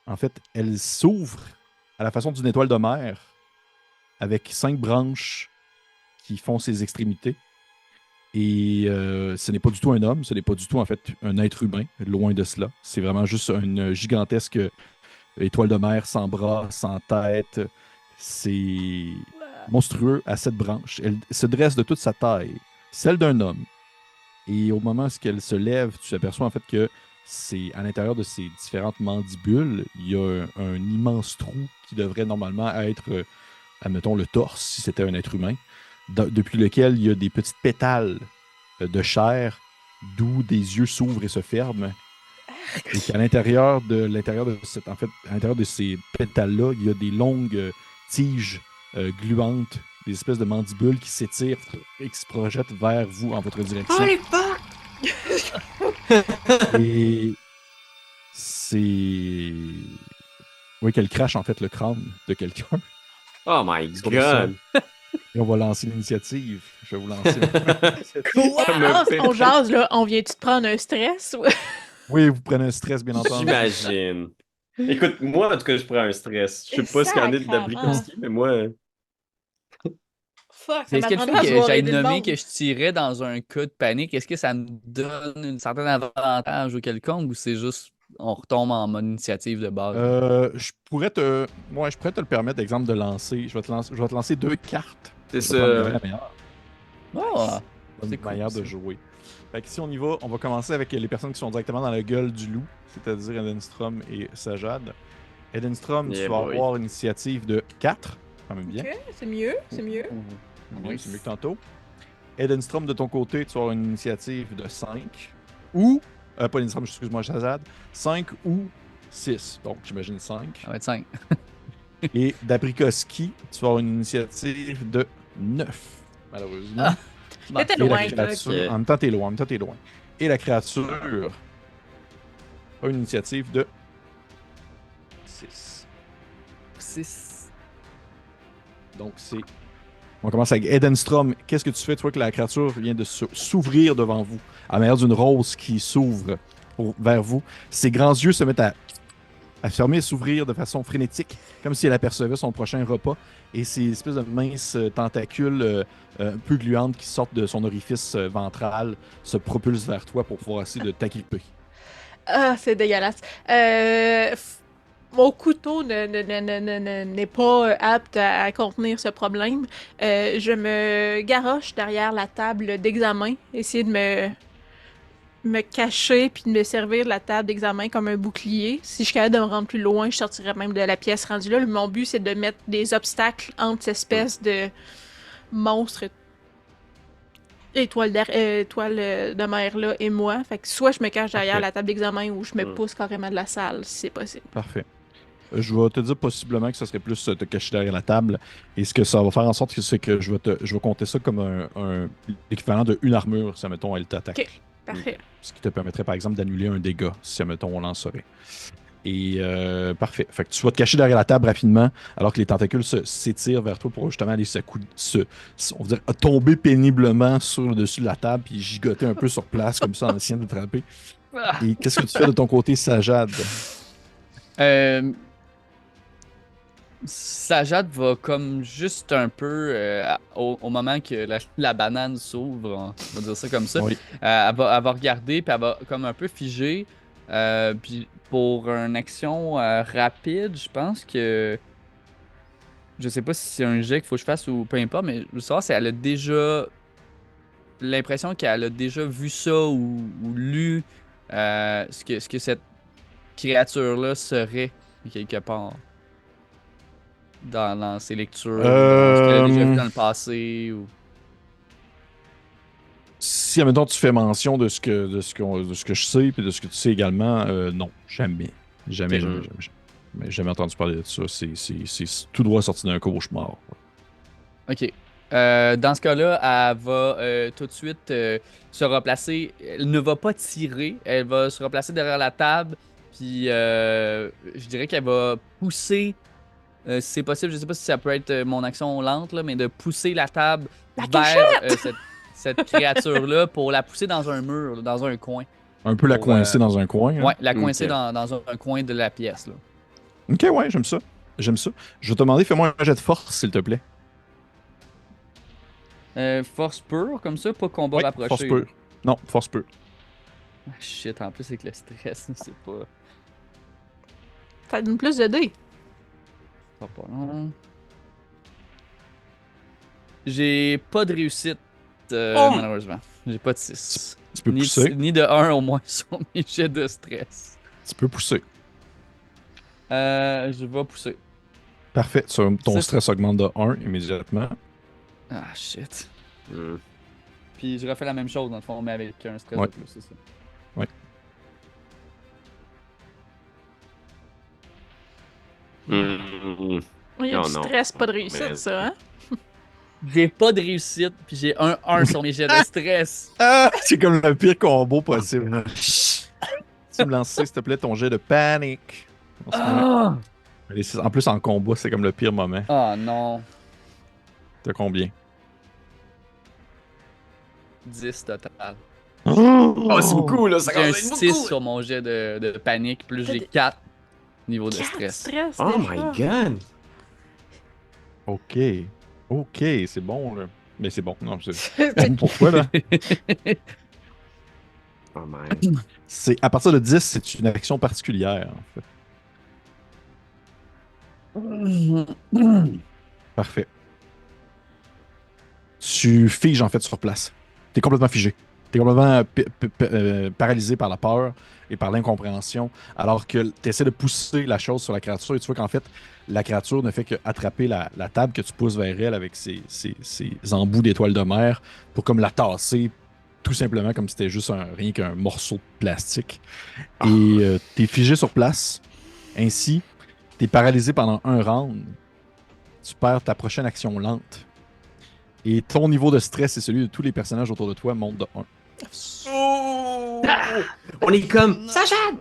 A: En fait, elle s'ouvre à la façon d'une étoile de mer avec 5 branches qui font ses extrémités. Et ce n'est pas du tout un homme, ce n'est pas du tout, en fait, un être humain, loin de cela. C'est vraiment juste une gigantesque étoile de mer sans bras, sans tête. C'est monstrueux à 7 branches. Elle se dresse de toute sa taille, celle d'un homme. Et au moment où elle se lève, tu aperçois en fait que c'est à l'intérieur de ces différentes mandibules, il y a un immense trou qui devrait normalement être, admettons, le torse, si c'était un être humain, depuis lequel il y a des petites pétales de chair, d'où des yeux s'ouvrent et se ferment. Et qu'à l'intérieur de à l'intérieur de ces pétales-là, il y a des longues tiges gluantes, des espèces de mandibules qui s'étirent et qui se projettent vers vous en votre direction.
E: Oh les fuck!
A: Et c'est... Oui, qu'elle crache en fait le crâne de quelqu'un.
B: Oh my
A: Sur le sol.
B: god!
A: Et on va lancer l'initiative. Je vais vous lancer.
D: On jase, là. On vient-tu te prendre un stress? Ou...
A: Oui, vous prenez un stress, bien entendu.
B: J'imagine. Écoute, moi, en tout cas, je prends un stress. Je sais pas ce qu'il y en a d'Abrikoski, mais moi...
D: Fuck, ça
C: Est-ce que le
D: m'apprendra à
C: fait que
D: vouloir
C: j'aille
D: aider le
C: nommé
D: monde.
C: que je tirais dans un cas de panique, est-ce que ça me donne un certain avantage ou quelconque ou c'est juste on retombe en mode initiative de base?
A: Je pourrais te le permettre, exemple, de lancer. Je vais te lancer 2 cartes.
B: C'est
A: Je vais prendre
B: ça.
A: la meilleure.
C: Ah,
A: Bonne
C: c'est cool,
A: manière de
C: ça.
A: jouer. Fait que si on y va, on va commencer avec les personnes qui sont directement dans la gueule du loup, c'est-à-dire Edenstrom et Sajad. Edenstrom,
B: Yeah,
A: tu vas
B: boy.
A: avoir une initiative de 4, quand même bien.
D: Ok, c'est mieux, c'est mieux.
A: Bien, c'est mieux que tantôt. Edenstrom, de ton côté, tu vas avoir une initiative de 5. Ou, pas Edenstrom, excuse-moi, Sajad. 5 ou 6. Donc, j'imagine 5.
C: Ça va être 5.
A: Et d'Abrikoski, tu vas avoir une initiative de 9, malheureusement.
C: Ah.
D: T'étais
A: Et la
D: loin,
A: créature,
B: ok.
A: en même temps, t'es loin. Et la créature a une initiative de 6.
C: 6.
A: Donc, c'est... On commence avec Edenstrom. Qu'est-ce que tu fais? Tu vois que la créature vient de s'ouvrir devant vous, à la manière d'une rose qui s'ouvre vers vous. Ses grands yeux se mettent à fermer et s'ouvrir de façon frénétique, comme si elle apercevait son prochain repas. Et ces espèces de minces tentacules un peu gluantes qui sortent de son orifice ventral se propulsent vers toi pour pouvoir essayer de t'agripper.
D: Ah, c'est dégueulasse. Mon couteau n'est pas apte à contenir ce problème. Je me garoche derrière la table d'examen, essayer de me cacher puis de me servir de la table d'examen comme un bouclier. Si je suis capable de me rendre plus loin, je sortirais même de la pièce rendue là. Mon but, c'est de mettre des obstacles entre cette espèce de monstre étoile de mer là et moi. Fait que soit je me cache derrière
A: Parfait.
D: la table d'examen ou je me pousse carrément de la salle, si c'est possible.
A: Parfait. Je vais te dire possiblement que ça serait plus te cacher derrière la table. Et ce que ça va faire en sorte, c'est que je vais compter ça comme l'équivalent de une armure, si, admettons, elle t'attaque.
D: Ok. Parfait.
A: Ce qui te permettrait, par exemple, d'annuler un dégât, si, admettons, on lancerait. Et parfait. Fait que tu vas te cacher derrière la table rapidement, alors que les tentacules s'étirent vers toi pour justement aller on va dire, tomber péniblement sur le dessus de la table, puis gigoter un peu sur place, comme ça, en essayant de t'attraper. Et qu'est-ce que tu fais de ton côté, Sajad?
C: Sajad va comme juste un peu au moment que la banane s'ouvre, on va dire ça comme ça.
A: Oui.
C: Elle va regarder puis elle va comme un peu figer. Puis pour une action rapide, je pense que je sais pas si c'est un jet qu'il faut que je fasse ou peu importe, mais je veux savoir si elle a déjà l'impression qu'elle a déjà vu ça ou lu ce que cette créature-là serait quelque part. Dans ses lectures, dans ce qu'elle a déjà vu dans le passé ou...
A: Si, admettons, tu fais mention de ce que je sais, puis de ce que tu sais également, non, jamais. Jamais,
C: Ok.
A: jamais. Jamais entendu parler de ça. C'est tout droit sorti d'un cauchemar.
C: Ok. Dans ce cas-là, elle va tout de suite se replacer. Elle ne va pas tirer. Elle va se replacer derrière la table. Puis je dirais qu'elle va pousser. Si c'est possible, je sais pas si ça peut être mon action lente, là, mais de pousser la table
D: La
C: vers cette créature-là pour la pousser dans un mur, dans un coin.
A: Un peu la
C: Pour,
A: coincer dans un coin. hein.
C: Ouais, la coincer
B: Ok.
C: dans un coin de la pièce. Là.
A: Ok, ouais, j'aime ça. J'aime ça. Je vais te demander, fais-moi un jet de force, s'il te plaît.
C: Force pure, comme ça, pas combat
A: Ouais,
C: rapproché.
A: force
C: là.
A: pure. Non, force pure.
C: Ah, shit, en plus, avec le stress, c'est pas
D: Ça donne plus de dés.
C: pas long. J'ai pas de réussite,
D: Oh!
C: malheureusement. J'ai pas de 6.
A: Tu peux pousser.
C: Ni de 1 au moins sur mes jets de stress.
A: Tu peux pousser.
C: Je vais pousser.
A: Parfait. Ton
C: C'est-
A: stress augmente de 1 immédiatement.
C: Ah, shit.
B: Hmm.
C: Puis je refais la même chose dans le fond, mais avec un stress
A: Ouais.
C: de plus, c'est ça.
B: Hmm.
D: Il y a
B: Oh
D: du
B: non.
D: stress, pas de réussite,
B: Mais-
D: ça, hein?
C: J'ai pas de réussite, puis j'ai un 1 sur mes jets de stress.
A: Ah! C'est comme le pire combo possible. Tu me lances, s'il te plaît, ton jet de panique.
C: Ah!
A: En plus, en combat, c'est comme le pire moment.
C: Oh non.
A: T'as combien?
C: 10 total.
B: Oh, c'est beaucoup, là. Ça
C: J'ai un
B: commence à être
C: 6
B: beaucoup.
C: sur mon jet de panique, plus j'ai
D: T'as
C: 4 niveaux de
D: 4
C: stress.
D: stress,
B: Oh
D: déjà.
B: my god.
A: OK. OK, c'est bon, là. Mais c'est bon. Non, c'est...
D: C'est-
A: Pourquoi, là?
B: Oh man.
A: C'est, à partir de 10, c'est une action particulière, en fait. Parfait. Tu figes, en fait, sur place. T'es complètement figé. T'es complètement paralysé par la peur et par l'incompréhension, alors que tu essaies de pousser la chose sur la créature et tu vois qu'en fait, la créature ne fait qu'attraper la table que tu pousses vers elle avec ses embouts d'étoiles de mer pour comme la tasser, tout simplement comme si c'était juste rien qu'un morceau de plastique. Et t'es figé sur place. Ainsi, t'es paralysé pendant un round. Tu perds ta prochaine action lente. Et ton niveau de stress et celui de tous les personnages autour de toi monte de 1.
B: On est comme Sajad!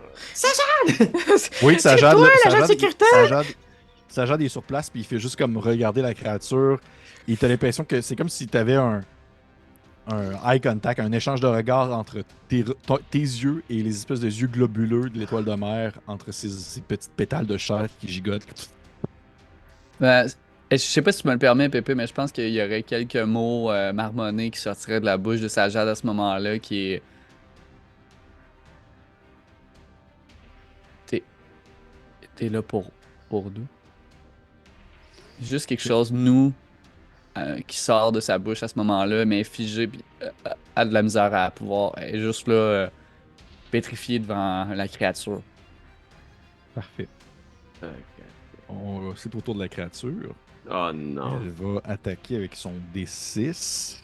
A: Oui,
D: C'est toi, l'agent
A: Sajad,
D: sécuritaire!
A: Sajad est sur place, puis il fait juste comme regarder la créature. Et t'as l'impression que c'est comme si t'avais un eye contact, un échange de regard entre tes yeux et les espèces de yeux globuleux de l'étoile de mer, entre ces petites pétales de chair qui gigotent.
C: Ben, je sais pas si tu me le permets, Pépé, mais je pense qu'il y aurait quelques mots marmonnés qui sortiraient de la bouche de Sajad à ce moment-là qui est. T'es là pour nous. Juste quelque chose, nous, qui sort de sa bouche à ce moment-là, mais figé, puis a de la misère à pouvoir. Elle est juste là, pétrifiée devant la créature.
A: Parfait. C'est au tour de la créature.
B: Oh non.
A: Elle va attaquer avec son D6.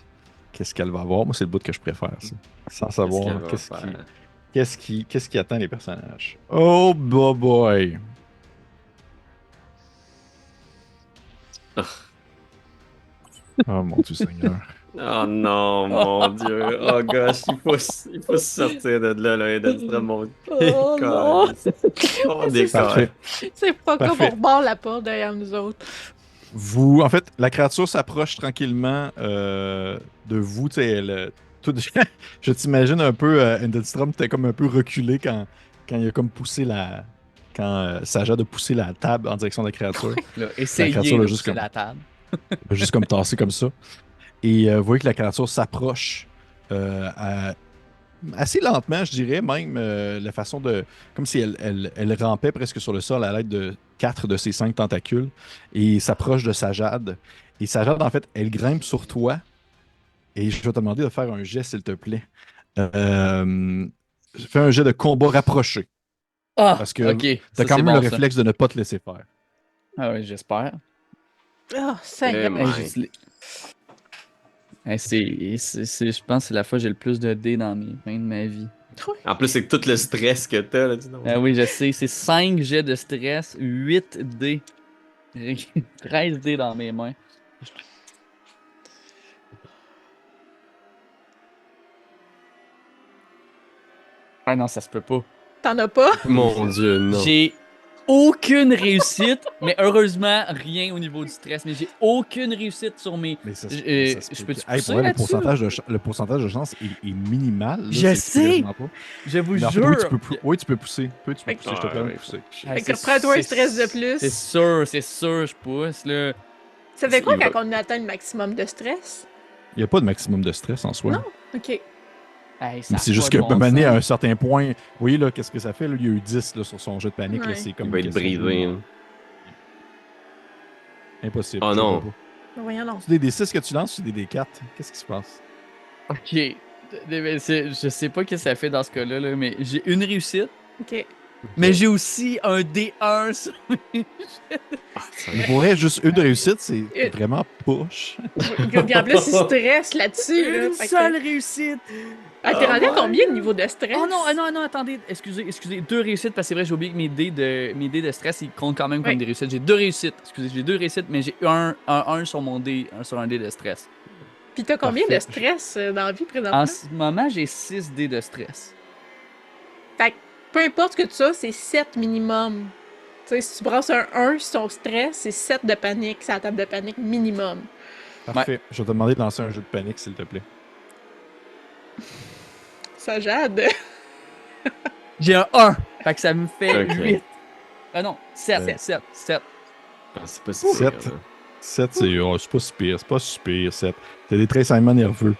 A: Qu'est-ce qu'elle va avoir? Moi, c'est le bout que je préfère, ça. Sans savoir qu'est-ce qui attend les personnages. Oh, boy! Oh, mon Dieu Seigneur.
B: Oh non, mon dieu. Oh gosh, il faut sortir de là et de dire mon
D: Oh non.
B: On
D: C'est ça.
A: Parfait.
D: C'est pas comme
A: Parfait.
D: on rebarre la porte derrière nous autres.
A: En fait, la créature s'approche tranquillement de vous. Tu sais, je t'imagine un peu, Endelstrom, t'es comme un peu reculé quand il a comme poussé quand Sajad a poussé la table en direction de la créature.
C: Là, essayez
A: créature, là,
C: de
A: juste
C: pousser
A: comme-
C: la table.
A: Il va juste comme tasser comme ça. Et vous voyez que la créature s'approche assez lentement, je dirais, même la façon de. Comme si elle rampait presque sur le sol à l'aide de 4 de ses 5 tentacules et s'approche de Sajad. Et Sajad, en fait, elle grimpe sur toi. Et je vais te demander de faire un jet, s'il te plaît. Fais un jet de combat rapproché.
C: Ah,
A: Parce que
C: ok.
A: T'as
C: Ça,
A: quand
C: c'est
A: même
C: bon,
A: le
C: ça.
A: réflexe de ne pas te laisser faire.
C: Ah oui, j'espère.
D: Oh, Seigneur.
B: Ouais.
C: Je pense que c'est la fois que j'ai le plus de dés dans mes mains de ma vie.
B: En plus, c'est tout le stress que t'as, là, dis donc.
C: Ah oui, je sais. C'est 5 jets de stress, 8 dés. J'ai 13 dés dans mes mains. Ah non, ça se peut pas.
D: T'en as pas?
B: Mon dieu, non.
C: J'ai aucune réussite, mais heureusement, rien au niveau du stress. Mais j'ai aucune réussite sur mes.
A: Mais ça,
C: Je peux-tu
A: Hey,
C: pousser
A: pour vrai,
C: là-dessus?
A: le pourcentage de chance est minimal. Là,
C: Je
A: c'est
C: sais.
A: quasiment pas.
C: Je vous
A: Mais en fait,
C: jure.
A: oui, tu peux pousser. Tu peux
D: Fait que-
A: pousser, je te permets de
B: ouais.
A: pousser.
C: Ah,
D: Fait que
C: c'est-
D: reprends-toi un
C: c'est-
D: stress de plus.
C: C'est sûr, je pousse, là.
D: Ça fait quoi
B: Il va-
D: quand on atteint le maximum de stress?
A: Il n'y a pas de maximum de stress en soi.
D: Non. OK.
C: Hey, ça
A: Mais
C: a
A: c'est
C: pas
A: juste
C: de
A: que
C: bon
A: mener à
C: sens.
A: un certain point, vous voyez là, qu'est-ce que ça fait? Là? Il y a eu 10 là, sur son jeu de panique. Là,
D: Ouais.
A: c'est comme
B: Il va être
A: quasiment
B: brisé. Hein.
A: Impossible.
B: Oh
A: je
B: non.
A: vois pas.
D: Voyons donc.
A: C'est des D6 que tu lances ou des D4? Qu'est-ce qui se passe?
C: Ok. Je sais pas ce que ça fait dans ce cas-là, là, mais j'ai une réussite.
D: OK.
C: Mais j'ai aussi un D1 sur mes
A: Il pourrait juste une réussite, c'est
D: Et-
A: vraiment push.
D: Puis en plus, il stresse là-dessus. Là,
C: Une
D: fait que-
C: seule réussite!
D: Ah, t'es rendu à combien de niveau de stress?
C: Oh non, non, attendez, excusez, deux réussites, parce que c'est vrai, j'ai oublié que mes dés de stress, ils comptent quand même comme
D: Ouais.
C: des réussites. J'ai deux réussites, j'ai deux réussites, mais j'ai un sur mon dé, sur un dé de stress.
D: Puis t'as combien
A: Parfait.
D: de stress dans la vie présentement?
C: En ce moment, j'ai 6 dés de stress.
D: Fait que peu importe ce que tu as, c'est 7 minimum. Tu sais, si tu brasses un 1 sur ton stress, c'est 7 de panique, c'est la table de panique minimum.
A: Parfait. Je vais te demander de lancer un jeu de panique, s'il te plaît.
D: Ça jade.
C: J'ai un 1, fait que ça me fait
B: Ok.
C: 8. Ah non, 7,
A: Ouais.
C: 7.
B: Ah, c'est pas si
A: Sept.
B: pire, là.
A: 7, c'est pas super, c'est pas super, 7. C'est des tressaillements nerveux.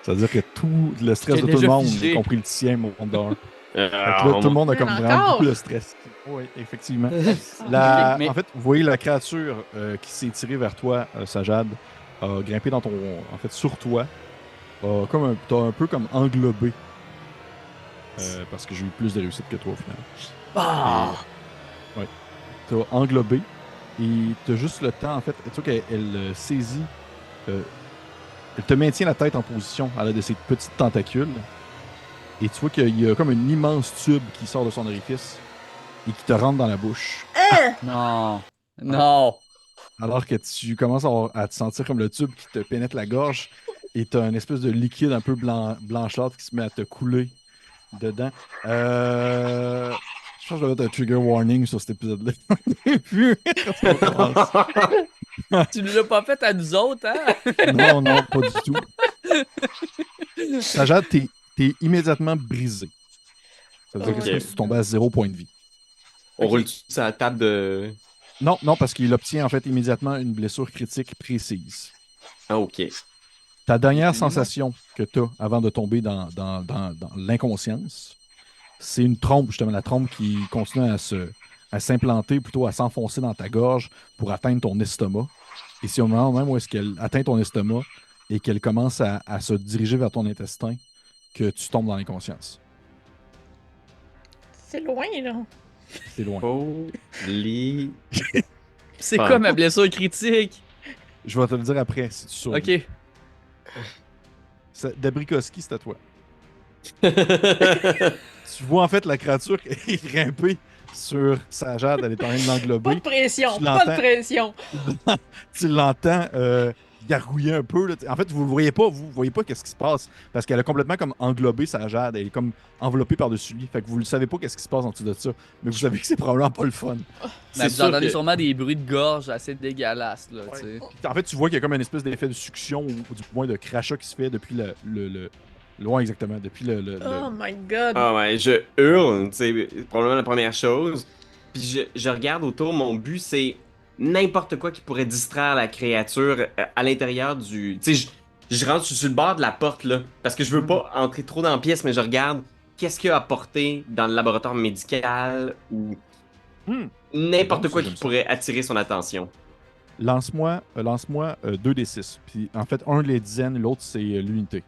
A: Ça veut dire que tout le stress
C: J'ai
A: de tout le
C: déjà
A: monde,
C: figé.
A: y compris le tien, au monde d'un. Fait que
B: Ah,
A: là, tout le monde a comme
D: Encore?
A: vraiment beaucoup de stress. Oui, effectivement.
C: Ok, mais-
A: En fait, vous voyez la créature qui s'est tirée vers toi, Sajad, a grimpé dans ton. En fait, sur toi. T'as un peu comme englobé. Parce que j'ai eu plus de réussite que toi au final.
C: Ah!
A: T'as englobé et t'as juste le temps, en fait. Tu vois qu'elle saisit. Elle te maintient la tête en position à l'aide de ses petites tentacules. Et tu vois qu'il y a comme un immense tube qui sort de son orifice et qui te rentre dans la bouche.
C: Non! Non!
A: Alors que tu commences à te sentir comme le tube qui te pénètre la gorge et tu as une espèce de liquide un peu blanchâtre qui se met à te couler dedans. Je pense que je vais mettre un trigger warning sur cet épisode-là.
C: Tu nous l'as pas fait à nous autres, hein?
A: Non, non, pas du tout. Sajad, t'es immédiatement brisé. Ça veut dire que c'est
B: Ok.
A: comme si tu tombais à 0 point de vie.
B: On
C: Ok.
B: roule sur la table de.
A: Non, non, parce qu'il obtient en fait immédiatement une blessure critique précise.
B: Ah, ok.
A: Ta dernière
C: Mhm.
A: sensation que tu as avant de tomber dans l'inconscience, c'est une trompe, justement, la trompe qui continue à s'implanter, plutôt à s'enfoncer dans ta gorge pour atteindre ton estomac. Et c'est au moment même où est-ce qu'elle atteint ton estomac et qu'elle commence à se diriger vers ton intestin que tu tombes dans l'inconscience.
D: C'est loin, là.
A: C'est loin.
B: Holy.
C: C'est
B: Ah.
C: quoi ma blessure critique?
A: Je vais te le dire après si tu survis.
C: Ok.
A: Dabrikowski, c'est à toi. Tu vois en fait la créature qui est grimpée sur Sajad, elle est en train de
D: Pas
A: l'englober.
D: de pression,
A: Tu
D: pas de
A: l'entends.
D: pression.
A: Tu l'entends gargouiller un peu. Là. En fait, vous ne voyez pas qu'est-ce qui se passe parce qu'elle a complètement comme englobé Sajad, elle est comme enveloppée par-dessus lui. Fait que vous ne savez pas qu'est-ce qui se passe en dessous de ça, mais vous savez que c'est probablement pas le fun.
C: Mais vous
B: sûr
C: entendez
B: que-
C: sûrement des bruits de gorge assez dégueulasses, là, tu sais.
A: En fait, tu vois qu'il y a comme une espèce d'effet de succion ou du moins de crachat qui se fait depuis le loin exactement, depuis le-
D: Oh my god.
B: Ah ouais, je hurle, c'est probablement la première chose. Puis je regarde autour, mon but c'est n'importe quoi qui pourrait distraire la créature à l'intérieur du. Tu sais, je rentre sur le bord de la porte là, parce que je veux pas entrer trop dans la pièce, mais je regarde qu'est-ce qu'il y a à porter dans le laboratoire médical ou n'importe
A: bon,
B: quoi
A: ça,
B: qui
A: j'aime ça.
B: pourrait attirer son attention.
A: Lance-moi 2d6. Puis en fait, un les dizaines, l'autre c'est l'unité.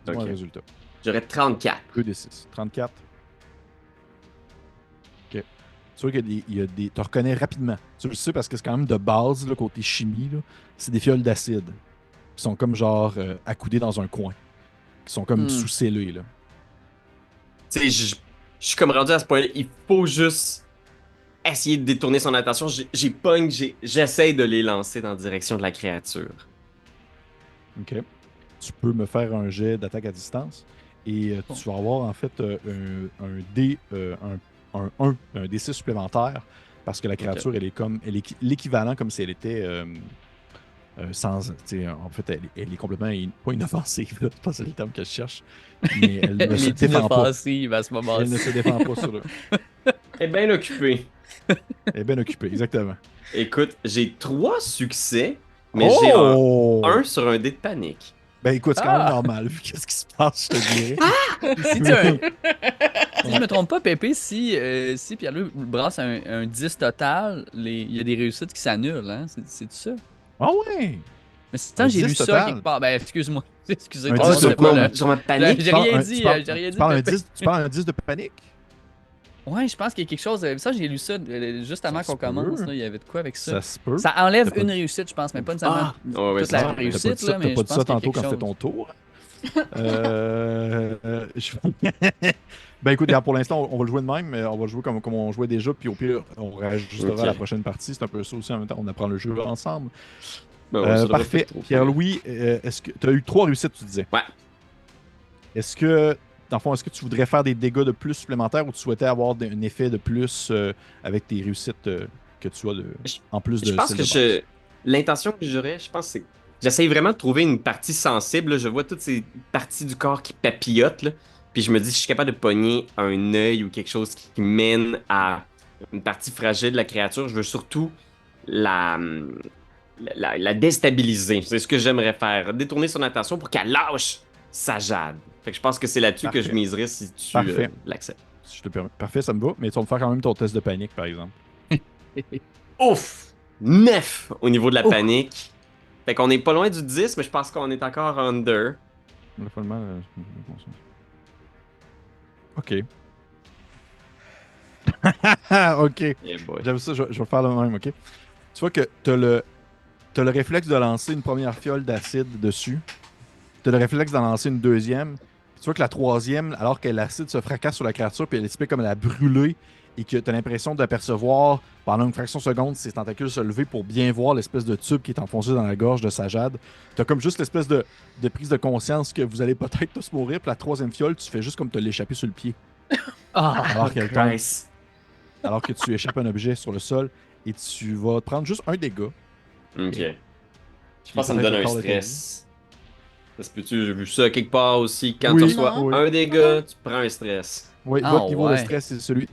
A: Dis-moi
B: Ok.
A: le résultat.
B: J'aurais 34.
A: 2d6. 34. Ok. Tu vois qu'il y a des. Tu reconnais rapidement. Tu le sais parce que c'est quand même de base, là, côté chimie, là, c'est des fioles d'acide. Qui sont comme genre accoudées dans un coin. Qui sont comme sous-scellées, là.
B: Tu sais, je suis comme rendu à ce point-là, il faut juste essayer de détourner son attention. J'essaie de les lancer dans la direction de la créature.
A: OK. Tu peux me faire un jet d'attaque à distance. Et tu vas avoir en fait un D, un D6 supplémentaire. Parce que la créature, elle est l'équivalent comme si elle était sans. Tu sais, en fait, elle est complètement pas inoffensive, là, c'est pas ça le terme que je cherche. Mais elle ne
C: Elle
A: se
C: est
A: défend pas.
C: inoffensive à ce
A: Elle ne
C: moment-ci.
A: se défend pas sur le.
B: Elle est bien occupée.
A: Elle est bien occupée, exactement.
B: Écoute, j'ai 3 succès, mais j'ai un sur un dé de panique.
A: Ben écoute, c'est quand même normal, vu qu'est-ce qui se passe, je te dirais.
C: Si si je me trompe pas, Pépé, si Pierre-Louis brasse un 10 total, il y a des réussites qui s'annulent, hein? C'est ça?
A: Ah ouais!
C: Mais c'est ça, j'ai
A: 10
C: lu ça
A: total.
C: quelque part. Ben, excuse-moi. Excusez,
A: Un
C: tout le
A: 10
C: monde,
A: de
C: c'est
A: quoi,
C: pas le-
B: Sur ma panique.
C: J'ai rien dit, j'ai rien dit.
A: Tu parles un 10 de panique?
C: Ouais, je pense qu'il y a quelque chose. Ça, j'ai lu ça juste avant
A: Ça
C: qu'on
A: se peut.
C: commence. Là, il y avait de quoi avec ça.
A: Ça se peut.
C: Ça enlève
A: T'as pas
C: une
A: dit-
C: réussite, je pense, mais pas nécessairement
B: Ah! Ouais, ouais,
C: toute
B: c'est
C: la
B: ça.
A: T'as pas
C: réussite.
A: dit ça,
C: Là, mais
A: t'as pas
C: je
A: dit ça
C: pense qu'il y a
A: tantôt quand
C: quelque
A: c'était
C: chose.
A: ton tour. Ben écoute, regarde, pour l'instant, on va le jouer de même, mais on va le jouer comme on jouait déjà, puis au pire, on réajustera
B: Ok.
A: à la prochaine partie. C'est un peu ça aussi, en même temps, on apprend le jeu ensemble.
B: Ben ouais, ça devrait
A: Parfait.
B: pas trop faire.
A: Pierre-Louis, est-ce que tu as eu 3 réussites, tu disais?
B: Ouais.
A: Est-ce que, dans le fond, est-ce que tu voudrais faire des dégâts de plus supplémentaires ou tu souhaitais avoir un effet de plus avec tes réussites que tu as en plus de
B: Je pense
A: celles
B: que
A: de base?
B: l'intention que j'aurais, je pense, c'est que j'essaye vraiment de trouver une partie sensible. Là. Je vois toutes ces parties du corps qui papillotent. Là. Puis je me dis, si je suis capable de pogner un œil ou quelque chose qui mène à une partie fragile de la créature, je veux surtout la, la déstabiliser. C'est ce que j'aimerais faire. Détourner son attention pour qu'elle lâche sa jade. Fait que je pense que c'est là-dessus que je
A: Parfait.
B: miserais si tu
A: Parfait.
B: l'acceptes.
A: Si je te permets. Parfait, ça me va, mais tu vas me faire quand même ton test de panique, par exemple.
B: Ouf! 9 au niveau de la
C: Ouf.
B: panique. Fait qu'on est pas loin du 10, mais je pense qu'on est encore under.
A: Le fondement, ok. Ok.
B: Yeah, boy.
A: J'aime ça, je vais faire le même, ok? Tu vois que t'as le réflexe de lancer une première fiole d'acide dessus. T'as le réflexe d'en lancer une deuxième. Tu vois que la troisième, alors que l'acide se fracasse sur la créature, puis elle explique comme elle a brûlé, et que t'as l'impression d'apercevoir pendant une fraction de seconde ses tentacules se lever pour bien voir l'espèce de tube qui est enfoncé dans la gorge de Sajad. T'as comme juste l'espèce de prise de conscience que vous allez peut-être tous mourir, puis la troisième fiole, tu fais juste comme te l'échapper sur le pied.
C: Ah,
A: Alors qu'elle tombe.
B: Christ.
A: Alors que tu échappes un objet sur le sol et tu vas te prendre juste un dégât.
B: Ok. Je pense que ça me donne un
A: Peut-être le corps de ta
B: stress. Ça se peut-tu, j'ai vu ça quelque part aussi. Quand
A: Oui,
B: tu reçois
A: oui.
B: un dégât, tu prends un stress.
A: Oui,
C: Ah,
A: votre niveau de
C: ouais.
A: stress, c'est celui.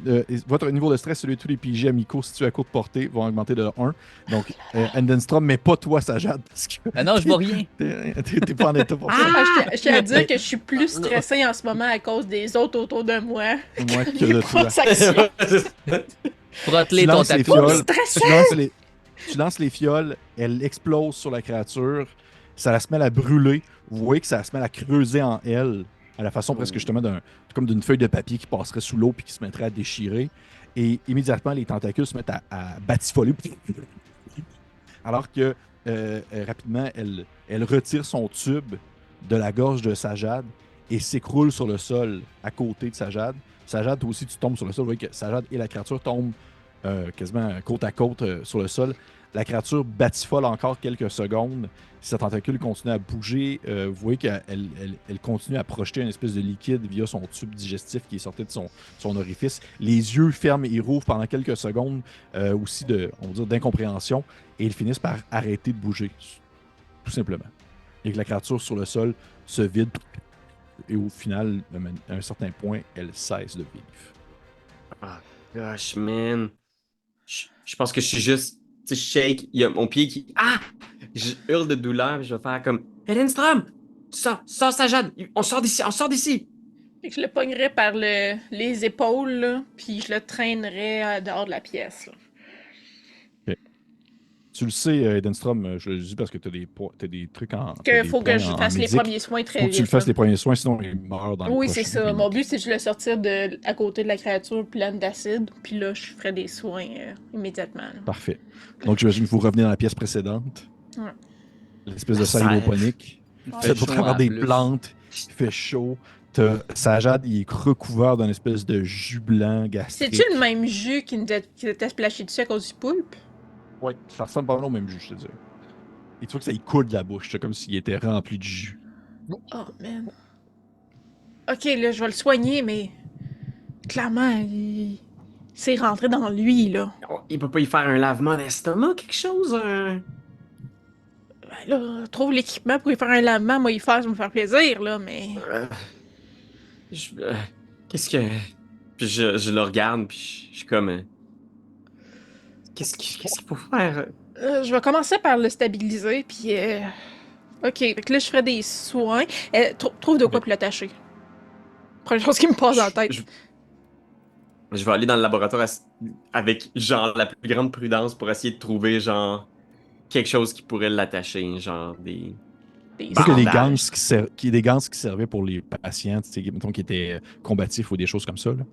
A: Votre niveau de stress, celui de tous les PJ amicaux situés à courte portée, vont augmenter de 1. Donc, Endenstrom, mais pas toi, Sajad, parce que
C: Ah non, je vois rien.
A: t'es pas en état pour ça.
D: Ah, je tiens à dire que je suis plus stressée en ce moment à cause des autres autour de moi.
A: Moi que de toi.
D: Transaction.
C: Frotte-les
A: Tu
C: ton
A: lances les
C: tapis.
A: fioles.
D: Stressant!
A: Tu lances les fioles, elles explosent sur la créature, ça la se met à brûler. Vous voyez que ça se met à creuser en elle, à la façon presque justement comme d'une feuille de papier qui passerait sous l'eau puis qui se mettrait à déchirer. Et immédiatement, les tentacules se mettent à batifoler. Alors que rapidement, elle retire son tube de la gorge de Sajad et s'écroule sur le sol à côté de Sajad. Sajad, toi aussi, tu tombes sur le sol. Vous voyez que Sajad et la créature tombent quasiment côte à côte sur le sol. La créature batifole encore quelques secondes. Sa tentacule continue à bouger. Vous voyez qu'elle elle continue à projeter une espèce de liquide via son tube digestif qui est sorti de son orifice. Les yeux ferment et rouvrent pendant quelques secondes aussi on va dire, d'incompréhension. Et ils finissent par arrêter de bouger, tout simplement. Et que la créature sur le sol se vide. Et au final, à un certain point, elle cesse de vivre.
B: Ah, gosh, man. Je pense que je suis juste. Tu sais, je shake. Il y a mon pied qui. Ah! Je hurle de douleur. Je vais faire comme. Edenstrom! Sors Sajad! On sort d'ici! On sort d'ici!
D: Fait que je le pognerais par les épaules, là, puis je le traînerais dehors de la pièce. Là.
A: Tu le sais, Edenstrom, je le dis parce que tu as des trucs en.
D: Que faut que je fasse les
A: médic.
D: premiers soins très
A: Faut
D: vite.
A: que tu le fasses
D: là.
A: les premiers soins, sinon il meurt dans les
D: Oui, c'est
A: prochaines
D: ça.
A: minutes.
D: Mon but, c'est de le sortir à côté de la créature pleine d'acide, puis là, je ferai des soins immédiatement. Là.
A: Parfait. Donc, j'imagine que vous revenez dans la pièce précédente.
D: Ouais.
A: L'espèce de
B: Ça
A: salle
B: sert.
A: hydroponique.
C: Il
A: Vous
C: fait
A: faites au
C: chaud
A: travers
C: en
A: des
C: plus.
A: plantes. Il fait chaud. Sajad, il est recouvert d'une espèce de jus blanc gastrique.
D: C'est-tu le même jus qui nous était splashé dessus à cause du poulpe?
A: Oui, ça ressemble pas mal au même jus, je te dis. Et tu vois que ça il coule de la bouche. C'est comme s'il était rempli de jus.
D: Oh, man. Ok, là, je vais le soigner, mais... Clairement, c'est rentré dans lui, là.
B: Il peut pas y faire un lavement d'estomac, quelque chose?
D: Ben là, trouve l'équipement pour y faire un lavement, moi, ça va me faire plaisir, là, mais...
B: Qu'est-ce que. Puis je le regarde, puis je suis comme. Qu'est-ce qu'il faut faire?
D: Je vais commencer par le stabiliser, puis... Ok, fait que là, je ferai des soins. Trouve de quoi pour l'attacher. Première chose qui me passe dans la tête.
B: Je vais aller dans le laboratoire avec, genre, la plus grande prudence pour essayer de trouver, genre, quelque chose qui pourrait l'attacher, genre des...
D: Des
A: Tu sais que les
B: Bandage.
A: gangs des gangs qui servaient pour les patients, tu sais, mettons, qui étaient combatifs ou des choses comme ça, là.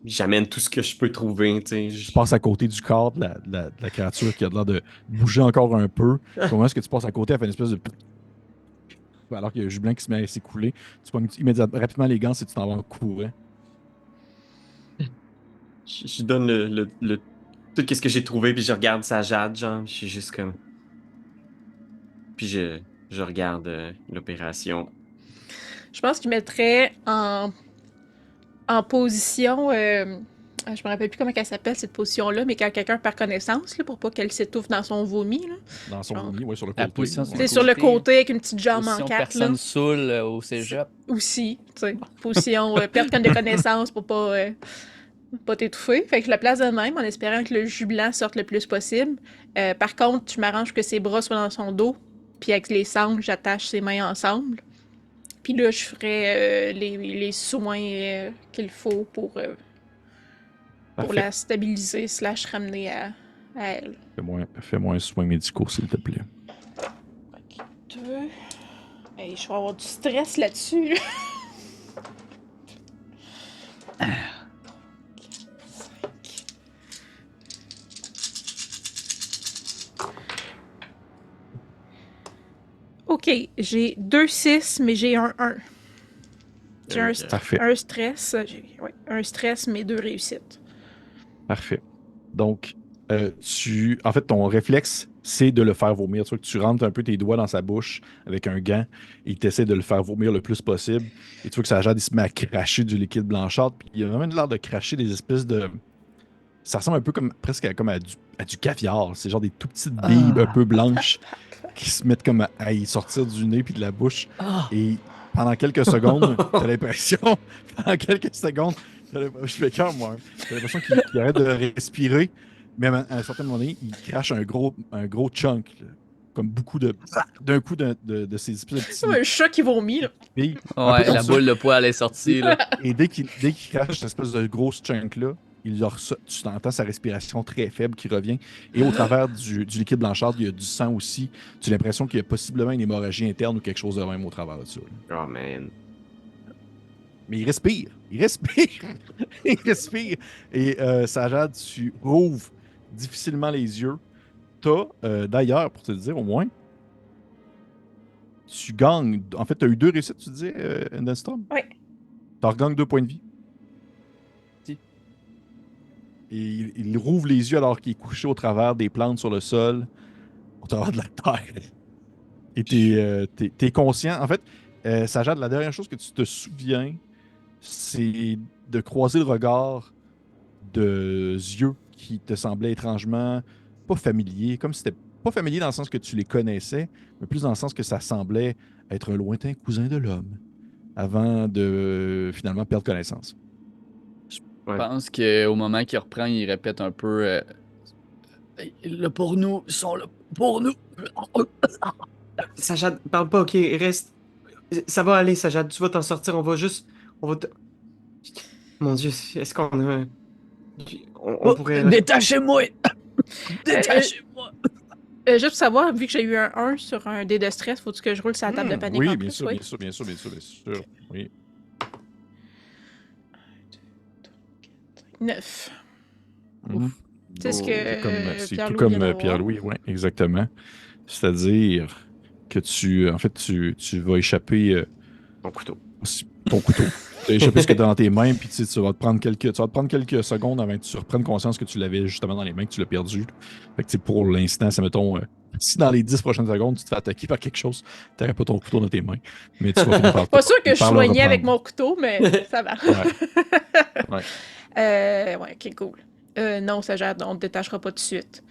B: J'amène tout ce que je peux trouver, tu sais.
A: Tu passes à côté du corps de la créature qui a l'air de bouger encore un peu. Comment est-ce que tu passes à côté, elle fait une espèce de... Alors qu'il y a un jus blanc qui se met à s'écouler. Tu pognes immédiatement, rapidement les gants et tu t'en vas en courant.
B: Je donne tout ce que j'ai trouvé, puis je regarde Sajad, genre, je suis juste comme... Puis je regarde l'opération.
D: Je pense qu'il mettrait en position. Je me rappelle plus comment elle s'appelle cette position-là, mais quand quelqu'un perd connaissance, là, pour pas qu'elle s'étouffe dans son vomi. Là.
A: Dans son
D: Donc,
A: lit, ouais, sur le
C: la
A: côté.
C: position
A: Ouais.
D: C'est sur le côté avec une petite jambe en
C: Position
D: quatre.
C: personne
D: Là.
C: saoule au cégep.
D: Aussi, tu sais. Position perte de connaissance pour pas t'étouffer. Fait que je la place de même en espérant que le jus blanc sorte le plus possible. Par contre, je m'arrange que ses bras soient dans son dos, puis avec les sangles, j'attache ses mains ensemble. Puis là, je ferai les soins qu'il faut pour
A: Parfait.
D: la stabiliser / ramener à elle.
A: Fais-moi un soin médicaux, s'il te plaît.
D: Ok, 2. Hey, je vais avoir du stress là-dessus. Là. 5. Ok, j'ai 2 6, mais j'ai un 1. J'ai
A: Parfait.
D: un stress. Un stress, mais 2 réussites.
A: Parfait. Donc, en fait, ton réflexe, c'est de le faire vomir. Tu vois que tu rentres un peu tes doigts dans sa bouche avec un gant et tu essaies de le faire vomir le plus possible. Et tu vois que Sajad, il se met à cracher du liquide blanchâtre. Puis il a vraiment l'air de cracher des espèces de... Ça ressemble un peu presque à du caviar. C'est genre des tout petites billes un peu blanches qui se mettent comme à y sortir du nez puis de la bouche. Et pendant quelques secondes, t'as l'impression... Pendant quelques secondes, je fais cœur, moi. T'as l'impression qu'il arrête de respirer, mais à un certain moment donné, il crache un gros chunk, là, comme beaucoup d'un coup de ces espèces de petits
D: C'est un chat qui vomit, là.
A: billes. Un peu
C: Ouais,
A: comme
C: la
A: ça.
C: boule de poil est sortie, là.
A: Et dès qu'il crache cette espèce de grosse chunk-là, tu entends sa respiration très faible qui revient. Et au travers du liquide blanchâtre, il y a du sang aussi. Tu as l'impression qu'il y a possiblement une hémorragie interne ou quelque chose de même au travers de ça. Là.
B: Oh man.
A: Mais il respire. Il respire. Et Sajad, tu rouvres difficilement les yeux. D'ailleurs, pour te le dire au moins, tu gagnes. En fait, tu as eu 2 réussites, tu disais, Endenstorm?
D: Oui.
A: Tu regagnes 2 points de vie.
C: Si.
A: Et il rouvre les yeux alors qu'il est couché au travers des plantes sur le sol, au travers de la terre. Et t'es conscient. En fait, Sajad, la dernière chose que tu te souviens, c'est de croiser le regard de yeux qui te semblaient étrangement pas familiers, comme si c'était pas familier dans le sens que tu les connaissais, mais plus dans le sens que ça semblait être un lointain cousin de l'homme avant de finalement perdre connaissance.
C: Je pense qu'au moment qu'il reprend, il répète un peu là pour nous, ils sont là pour nous.
B: Sajad, parle pas, ok, reste. Ça va aller, Sajad, tu vas t'en sortir, on va te... Mon Dieu, est-ce qu'on a... On pourrait...
C: Détachez-moi! Détachez-moi!
D: Juste pour savoir, vu que j'ai eu un 1 sur un dé de stress, faut-tu que je roule sur la table de panique
A: Oui,
D: en
A: bien
D: plus?
A: sûr,
D: Oui.
A: bien sûr. Oui.
D: 9.
A: Mhm.
D: C'est ce que
A: C'est
D: Pierre-Louis
A: tout comme
D: vient d'avoir.
A: Pierre-Louis, oui, exactement. C'est-à-dire que tu vas échapper
B: Mon couteau.
A: ton couteau. Tu vas échapper ce que tu as dans tes mains, puis tu vas te prendre quelques secondes avant que tu reprennes conscience que tu l'avais justement dans les mains, que tu l'as perdu. Fait que pour l'instant, ça mettons, si dans les 10 prochaines secondes, tu te fais attaquer par quelque chose, tu n'aurais pas ton couteau dans tes mains. Mais tu vas finir par
D: Pas sûr que je
A: par le
D: soignais avec
A: reprendre.
D: mon couteau, mais ça va. Ouais, ok, cool. Non, ça gère, on ne détachera pas tout de suite.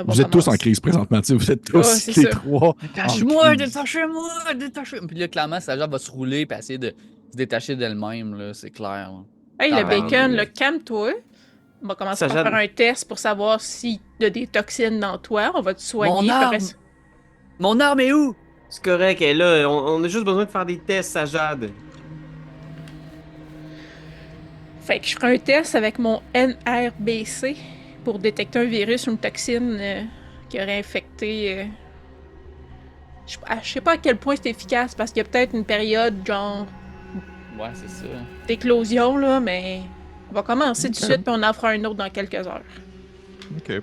A: Vous êtes tous en crise présentement, tu sais, vous êtes tous
D: c'est
A: les
D: ça.
A: 3.
C: Détachez-moi, détachez-moi! Puis là, clairement, Sajad va se rouler et essayer de se détacher d'elle-même, là, c'est clair. Là.
D: Hey, le
B: Ah,
D: bacon,
B: oui.
D: le calme-toi. On va commencer par
B: Sajad-
D: faire un test pour savoir s'il y a des toxines dans toi. On va te soigner.
C: Mon
D: puis
C: arme!
D: après ça-
C: Mon arme est où?
B: C'est correct, elle est là, on a juste besoin de faire des tests, Sajad.
D: Fait que je ferai un test avec mon NRBC pour détecter un virus ou une toxine qui aurait infecté. Je sais pas à quel point c'est efficace parce qu'il y a peut-être une période genre
C: Ouais, c'est ça.
D: d'éclosion là, mais on va commencer tout de
A: Ok.
D: suite puis on en fera un autre dans quelques heures.
A: OK.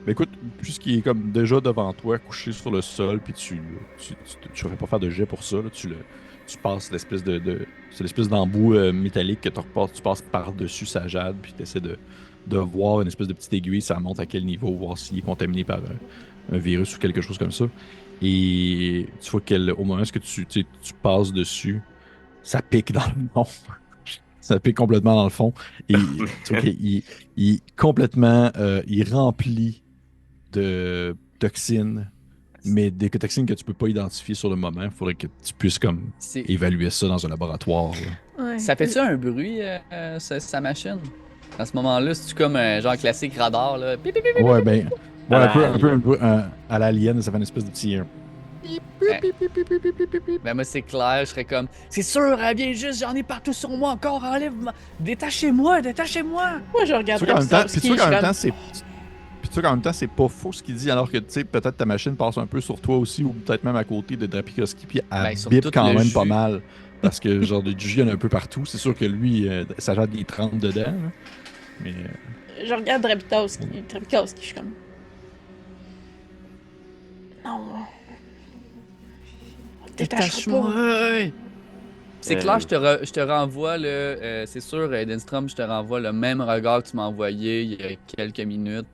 A: Mais écoute, puisqu'il est comme déjà devant toi, couché sur le sol, puis tu ne pas faire de jet pour ça, là, tu passes c'est l'espèce d'embout métallique que tu passes par-dessus sa jade, puis tu essaies de voir une espèce de petite aiguille, ça monte à quel niveau, voir s'il est contaminé par un virus ou quelque chose comme ça. Et tu vois qu'au moment où tu passes dessus, ça pique dans le fond. Ça pique complètement dans le fond. Et tu vois il est complètement il remplit de toxines, mais des toxines que tu peux pas identifier sur le moment. Il faudrait que tu puisses comme
C: C'est...
A: évaluer ça dans un laboratoire. Là.
D: Ouais.
C: Ça fait-tu un bruit, sa machine? À ce moment-là, c'est-tu comme un genre classique radar, là? Pip, pip, pip, pip,
A: Ouais,
C: pip.
A: ben,
B: À
A: ouais,
B: la
A: à l'alien, ça fait une espèce de petit.
C: Ben moi, c'est clair, je serais comme... C'est sûr, elle vient juste, j'en ai partout sur moi encore, enlève-moi! Détachez-moi, détachez-moi!
D: Moi je
A: Tu
D: regarde
A: vois qu'en même temps, puis tu vois
D: je
A: qu'en même
D: suis
A: temps, c'est pas faux ce qu'il dit, alors que tu sais, peut-être ta machine passe un peu sur toi aussi, ou peut-être même à côté de Drapikoski, puis elle
C: Ben, sur
A: bip
C: tout
A: quand
C: le
A: même pas
C: jus.
A: mal. Parce que genre de jus, il y en a un peu partout. C'est sûr que lui, ça jette des trempes dedans. Là. Mais
D: je regarde Drapikowski, je suis comme. Non. Détache-moi.
C: Détache-moi! C'est
B: Euh,
C: clair, je te renvoie, c'est sûr, Edenstrom, je te renvoie le même regard que tu m'as envoyé il y a quelques minutes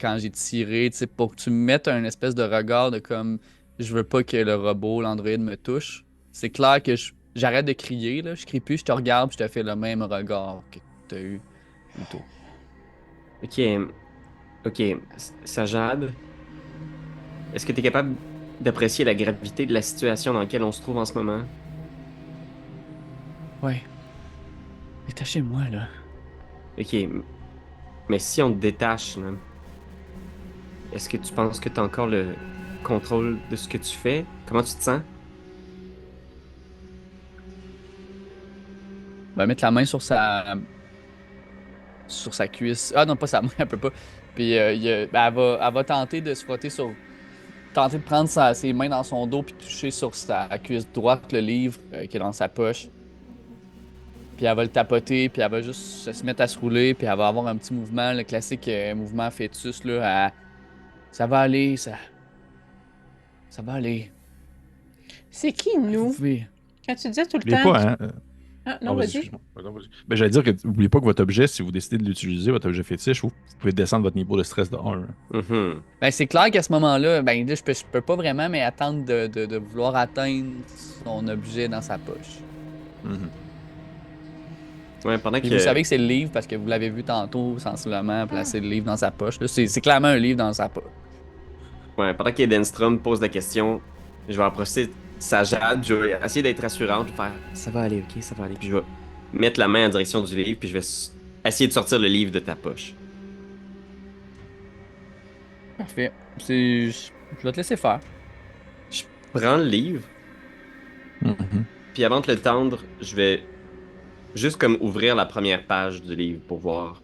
C: quand j'ai tiré, tu sais, pour que tu me mettes un espèce de regard de comme je veux pas que le robot, l'androïde me touche. C'est clair que j'arrête de crier, là, je crie plus, je te regarde, puis je te fais le même regard que tu as eu plus tôt.
B: Ok, ok, Sajad, est-ce que tu es capable d'apprécier la gravité de la situation dans laquelle on se trouve en ce moment?
C: Ouais. Détachez-moi, là.
B: Ok, mais si on te détache, là, est-ce que tu penses que tu as encore le contrôle de ce que tu fais? Comment tu te sens?
C: Va mettre la main sur sa cuisse. Ah non, pas sa main, elle peut pas. Puis ben, elle va tenter de se frotter sur. Tenter de prendre ses mains dans son dos puis toucher sur sa cuisse droite le livre qui est dans sa poche. Puis elle va le tapoter, puis elle va juste se mettre à se rouler, puis elle va avoir un petit mouvement, le classique mouvement fœtus, là. Ça va aller, ça va aller.
D: C'est qui
C: Vous
D: nous?
C: pouvez.
D: Quand tu disais tout le
A: n'oubliez
D: temps.
A: pas, hein.
D: Ah,
A: Ah,
D: non,
A: vas-y,
D: vas-y.
A: excuse-moi. Pardon, vas-y. Ben, j'allais dire que n'oubliez pas que votre objet, si vous décidez de l'utiliser, votre objet fétiche, vous pouvez descendre votre niveau de stress de 1.
B: Mhm.
C: Ben, c'est clair qu'à ce moment-là, ben, là, je peux pas vraiment, mais attendre de vouloir atteindre son objet dans sa poche.
B: Ouais, pendant
C: Puis
B: que...
C: vous savez que c'est le livre parce que vous l'avez vu tantôt, sensiblement, placer le livre dans sa poche. Là, c'est clairement un livre dans sa poche.
B: Ouais, pendant qu'Edenstrom pose la question, je vais approcher Sajad, je vais essayer d'être rassurante, puis faire « Ça va aller, ok, ça va aller », puis je vais mettre la main en direction du livre, puis je vais essayer de sortir le livre de ta poche.
C: Parfait. Je vais te laisser faire.
B: Je prends le livre, puis avant de le tendre, je vais juste comme ouvrir la première page du livre pour voir.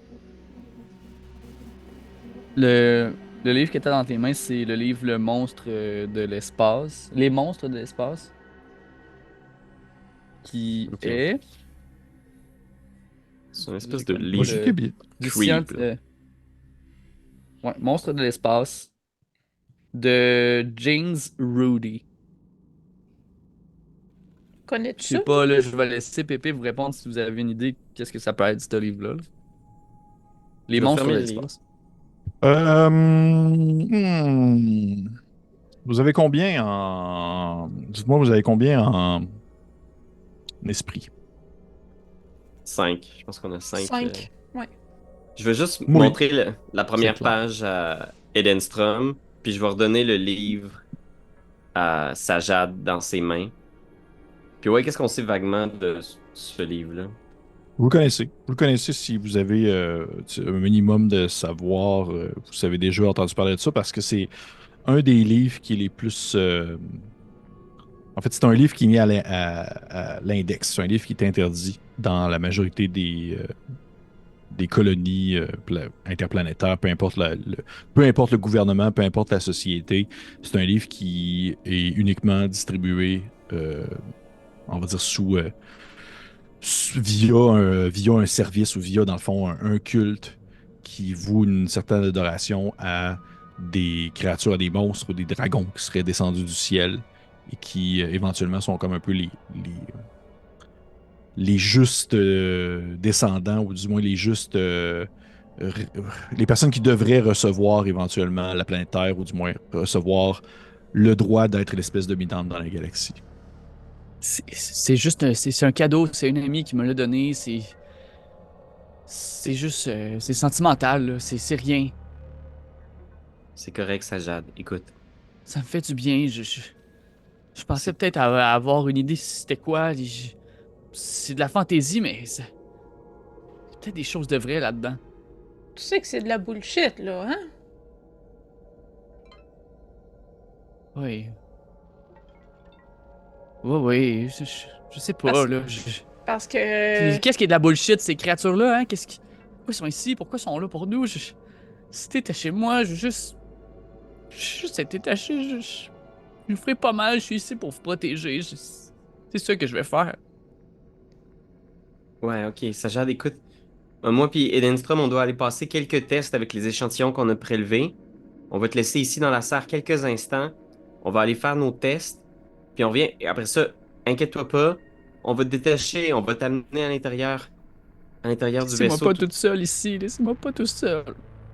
C: Le livre que tu as dans tes mains, c'est le livre Le monstre de l'espace. Les monstres de l'espace. Qui
B: Ok.
C: est.
B: C'est une espèce de
C: Moi,
A: Moi, je
B: livre
A: suis bien.
C: du
B: creep, là.
C: ouais, Monstre de l'espace. De James Rudy.
D: Connais-tu
C: Je
D: ça?
C: sais pas, là, je vais laisser Pépé vous répondre si vous avez une idée qu'est-ce que ça peut être, ce livre-là. Là. Les
B: Je vais
C: monstres de
B: fermer le livre.
C: l'espace.
A: Vous avez combien en. Dites-moi, vous avez combien en esprit?
B: 5. Je pense qu'on a 5.
D: 5. Ouais.
B: Je vais juste
A: Oui.
B: montrer la
A: C'est
B: première
A: clair.
B: page à Edenstrom, puis je vais redonner le livre à Sajad dans ses mains. Puis ouais, qu'est-ce qu'on sait vaguement de ce livre-là?
A: Vous le connaissez. Vous le connaissez si vous avez un minimum de savoir. Vous avez déjà entendu parler de ça parce que c'est un des livres qui est les plus. En fait, c'est un livre qui est mis à l'index. C'est un livre qui est interdit dans la majorité des colonies interplanétaires, peu importe le gouvernement, peu importe la société. C'est un livre qui est uniquement distribué, on va dire, via un service ou via, dans le fond, un culte qui voue une certaine adoration à des créatures, à des monstres ou des dragons qui seraient descendus du ciel et qui, éventuellement, sont comme un peu les justes descendants, ou du moins les personnes qui devraient recevoir éventuellement la planète Terre, ou du moins recevoir le droit d'être l'espèce dominante dans la galaxie.
C: C'est juste c'est un cadeau, c'est une amie qui me l'a donné, c'est juste c'est sentimental, là, c'est rien.
B: C'est correct, Sajad. Écoute,
C: Ça me fait du bien, je pensais peut-être à avoir une idée si c'était quoi, c'est de la fantaisie mais il y a peut-être des choses de vrai là-dedans.
D: Tu sais que c'est de la bullshit, là, hein?
C: Oui. Oui, je sais pas, là.
D: Parce que...
C: Qu'est-ce qui est de la bullshit, ces créatures-là, hein? Pourquoi ils sont ici? Pourquoi ils sont là pour nous? Si t'étais chez moi, je veux juste être détaché, je vous ferai pas mal, je suis ici pour vous protéger. C'est ça que je vais faire.
B: ouais, ok, Sajad, écoute. Moi puis Edenstrom, on doit aller passer quelques tests avec les échantillons qu'on a prélevés. On va te laisser ici dans la serre quelques instants. On va aller faire nos tests. Puis on revient. Et après ça, inquiète-toi pas. On va te détacher. On va t'amener à l'intérieur du
C: Laissez-moi
B: vaisseau.
C: pas toute seule ici, laissez-moi pas tout seul.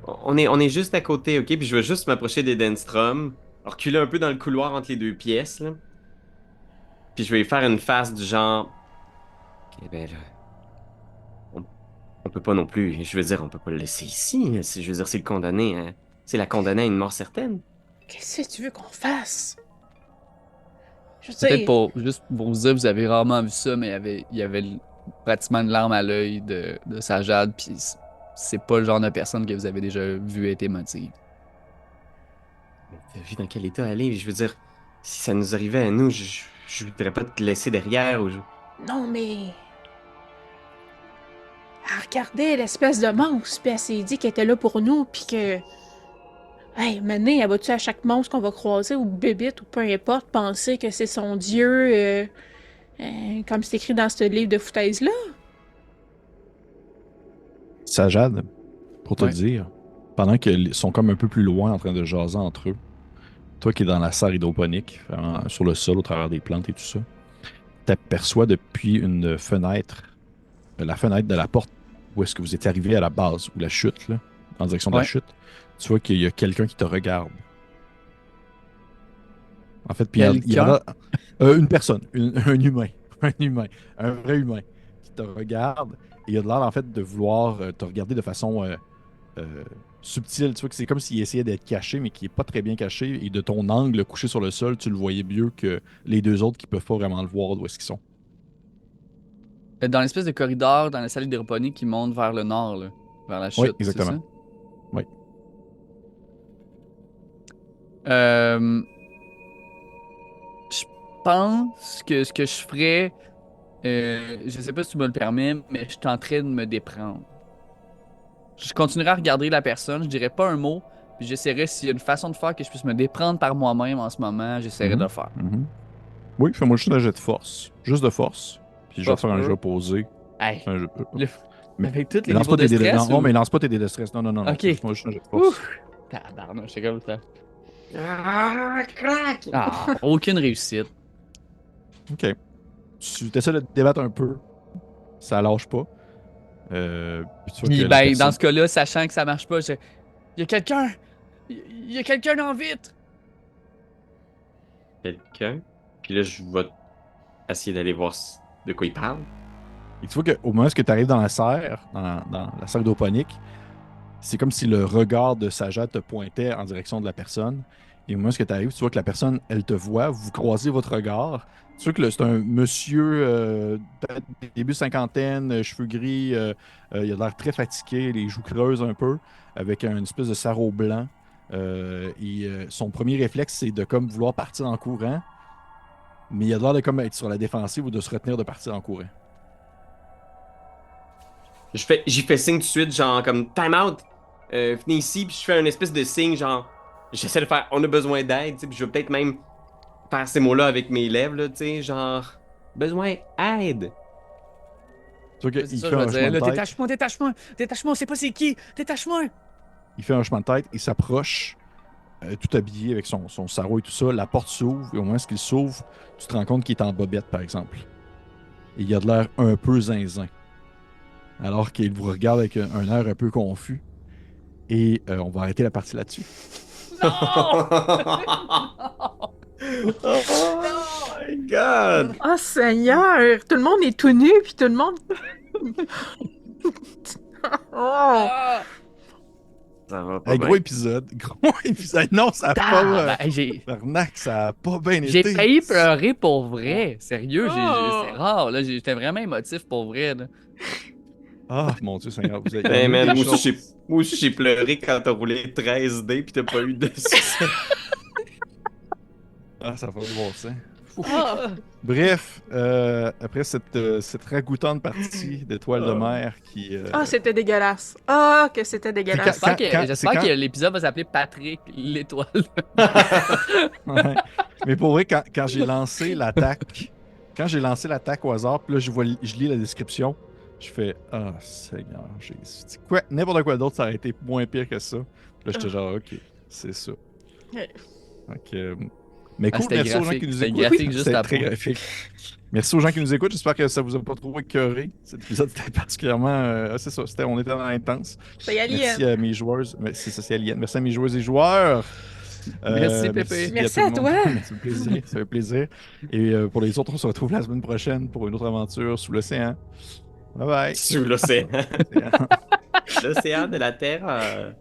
B: On est juste à côté, ok? Puis je vais juste m'approcher d'Edenstrom. Reculer un peu dans le couloir entre les deux pièces, là. Puis je vais lui faire une face du genre. Ok, ben là. On peut pas non plus. Je veux dire, on peut pas le laisser ici. Je veux dire, c'est le condamné. Hein. C'est la condamnée à une mort certaine.
D: Qu'est-ce que tu veux qu'on fasse? Je veux
C: Peut-être
D: dire...
C: juste pour vous dire, vous avez rarement vu ça, mais il y avait pratiquement une larme à l'œil de Sajad, puis c'est pas le genre de personne que vous avez déjà vu être émotive.
B: Mais t'as vu dans quel état elle est? Je veux dire, si ça nous arrivait à nous, je voudrais pas te laisser derrière ou
D: Non, mais... Elle regardait l'espèce de monstre, puis elle s'est dit qu'elle était là pour nous, puis que... Hey, maintenant, elle va-tu à chaque monstre qu'on va croiser, ou bébite, ou peu importe, penser que c'est son dieu, comme c'est écrit dans ce livre de foutaise-là?
A: Sajad, pour te
C: Ouais.
A: dire, pendant qu'ils sont comme un peu plus loin en train de jaser entre eux, toi qui es dans la serre hydroponique, vraiment sur le sol au travers des plantes et tout ça, t'aperçois depuis une fenêtre, la fenêtre de la porte où est-ce que vous étiez arrivé à la base, ou la chute, là, en direction de la
C: Ouais.
A: chute, tu vois qu'il y a quelqu'un qui te regarde. En fait, puis il y a une personne, un humain, un vrai humain qui te regarde et il a l'air en fait de vouloir te regarder de façon subtile. Tu vois que c'est comme s'il essayait d'être caché, mais qui est pas très bien caché. Et de ton angle couché sur le sol, tu le voyais mieux que les deux autres qui peuvent pas vraiment le voir d'où est-ce qu'ils sont.
C: Dans l'espèce de corridor, dans la salle hydroponique qui monte vers le nord, là, vers la chute,
A: Oui, exactement.
C: c'est ça?
A: Oui.
C: Je pense que ce que je ferais, je sais pas si tu me le permets, mais je tenterais de me déprendre. Je continuerai à regarder la personne, je dirais pas un mot, puis j'essaierai s'il y a une façon de faire que je puisse me déprendre par moi-même en ce moment, j'essaierai de le faire.
A: Mhm. Oui, fais-moi juste un jet de force. Juste de force. Puis je vais te faire un
C: Force.
A: jeu posé.
C: Hey,
A: Un jeu-
C: le-
A: Mais-
C: avec tous les
A: Mais lance
C: niveaux
A: pas
C: de
A: tes dés
C: stress.
A: non,
C: ou-
A: mais lance pas tes dés de stress. Non, non, non.
C: Ok.
A: Fais-moi juste un jet de force.
C: Ouf! Tabarnak, c'est comme ça.
B: Ah, crac!
C: Ah, aucune réussite.
A: OK. Tu essaies de te débattre un peu. Ça lâche pas. Puis tu vois
C: Puis,
A: que la
C: ben,
A: personne...
C: dans ce cas-là, sachant que ça marche pas, il y a quelqu'un! Il y a quelqu'un dans vite!
B: Quelqu'un. Puis là, je vais essayer d'aller voir de quoi il parle.
A: Et tu vois qu'au moment où tu arrives dans la serre, dans la serre hydroponique, c'est comme si le regard de Sajad te pointait en direction de la personne. Et au moment où tu arrives, tu vois que la personne, elle te voit, vous croisez votre regard. Tu vois que c'est un monsieur, peut-être début cinquantaine, cheveux gris, il a l'air très fatigué, les joues creuses un peu, avec une espèce de sarrau blanc. Son premier réflexe, c'est de comme vouloir partir en courant, mais il a l'air de comme être sur la défensive ou de se retenir de partir en courant.
B: J'y fais signe tout de suite, genre comme time out, venez ici, puis je fais un espèce de signe, genre, j'essaie de faire, on a besoin d'aide, tu sais, puis je vais peut-être même faire ces mots-là avec mes lèvres, là, tu sais, genre, besoin aide.
A: Tu vois
C: C'est
A: qu'il
C: ça,
A: fait
C: je
A: un
C: vais
A: chemin
C: dire,
A: de
C: là,
A: tête.
C: détachement, on sait pas c'est qui, détachement.
A: Il fait un chemin de tête, il s'approche, tout habillé avec son sarrau et tout ça. La porte s'ouvre, et au moment où il s'ouvre, tu te rends compte qu'il est en bobette, par exemple. Et il a de l'air un peu zinzin. Alors qu'il vous regarde avec un air un peu confus. Et on va arrêter la partie là-dessus.
C: Non!
B: Oh my god!
D: Oh Seigneur! Tout le monde est tout nu, puis tout le monde... Oh!
C: Ah!
B: Ça va pas
A: Hey,
B: bien.
A: gros épisode. Gros épisode. Non, ça a pas.
C: Tabarnak,
A: Arnaque, ça a pas bien
C: j'ai
A: été.
C: failli pleurer pour vrai. Sérieux,
D: Oh!
C: c'est rare. Là, j'étais vraiment émotif pour vrai. Là.
A: Ah, mon Dieu Seigneur, vous avez.
B: Hey man,
A: des choses.
B: moi aussi j'ai pleuré quand t'as roulé 13 dés pis t'as pas eu de succès.
A: Ah, ça va pas bon ça.
D: Oh!
A: Bref, après cette ragoûtante partie d'étoiles de mer qui.
D: Ah, c'était dégueulasse. Ah, que c'était dégueulasse.
A: Quand-
C: J'espère
A: c'est
C: que l'épisode va s'appeler Patrick l'étoile.
A: Ouais. Mais pour vrai, quand j'ai lancé l'attaque, au hasard, puis là, je lis la description, je fais ah, Seigneur Jésus. Quoi, n'importe quoi d'autre, ça aurait été moins pire que ça. Puis là, j'étais genre, ok, c'est ça.
D: Ouais.
A: Donc, mais
C: Ah,
A: cool,
C: c'était
A: merci aux gens
C: graphique.
A: qui nous
C: C'était
A: écoutent.
C: graphique juste
A: C'était
C: à
A: très
C: point.
A: graphique. Merci aux gens qui nous écoutent. J'espère que ça vous a pas trop écœuré. Cet épisode était particulièrement. C'est ça, on était dans l'intense.
D: C'est Alien.
A: Merci à mes joueurs. C'est ça, c'est Alien. Merci à mes joueuses et joueurs.
C: Merci, Pépé.
D: Merci
A: tout
D: à
A: le monde.
D: toi.
A: Ça fait plaisir. Ça fait plaisir. Et pour les autres, on se retrouve la semaine prochaine pour une autre aventure sous l'océan. Bye bye.
B: Sous l'océan. L'océan de la Terre.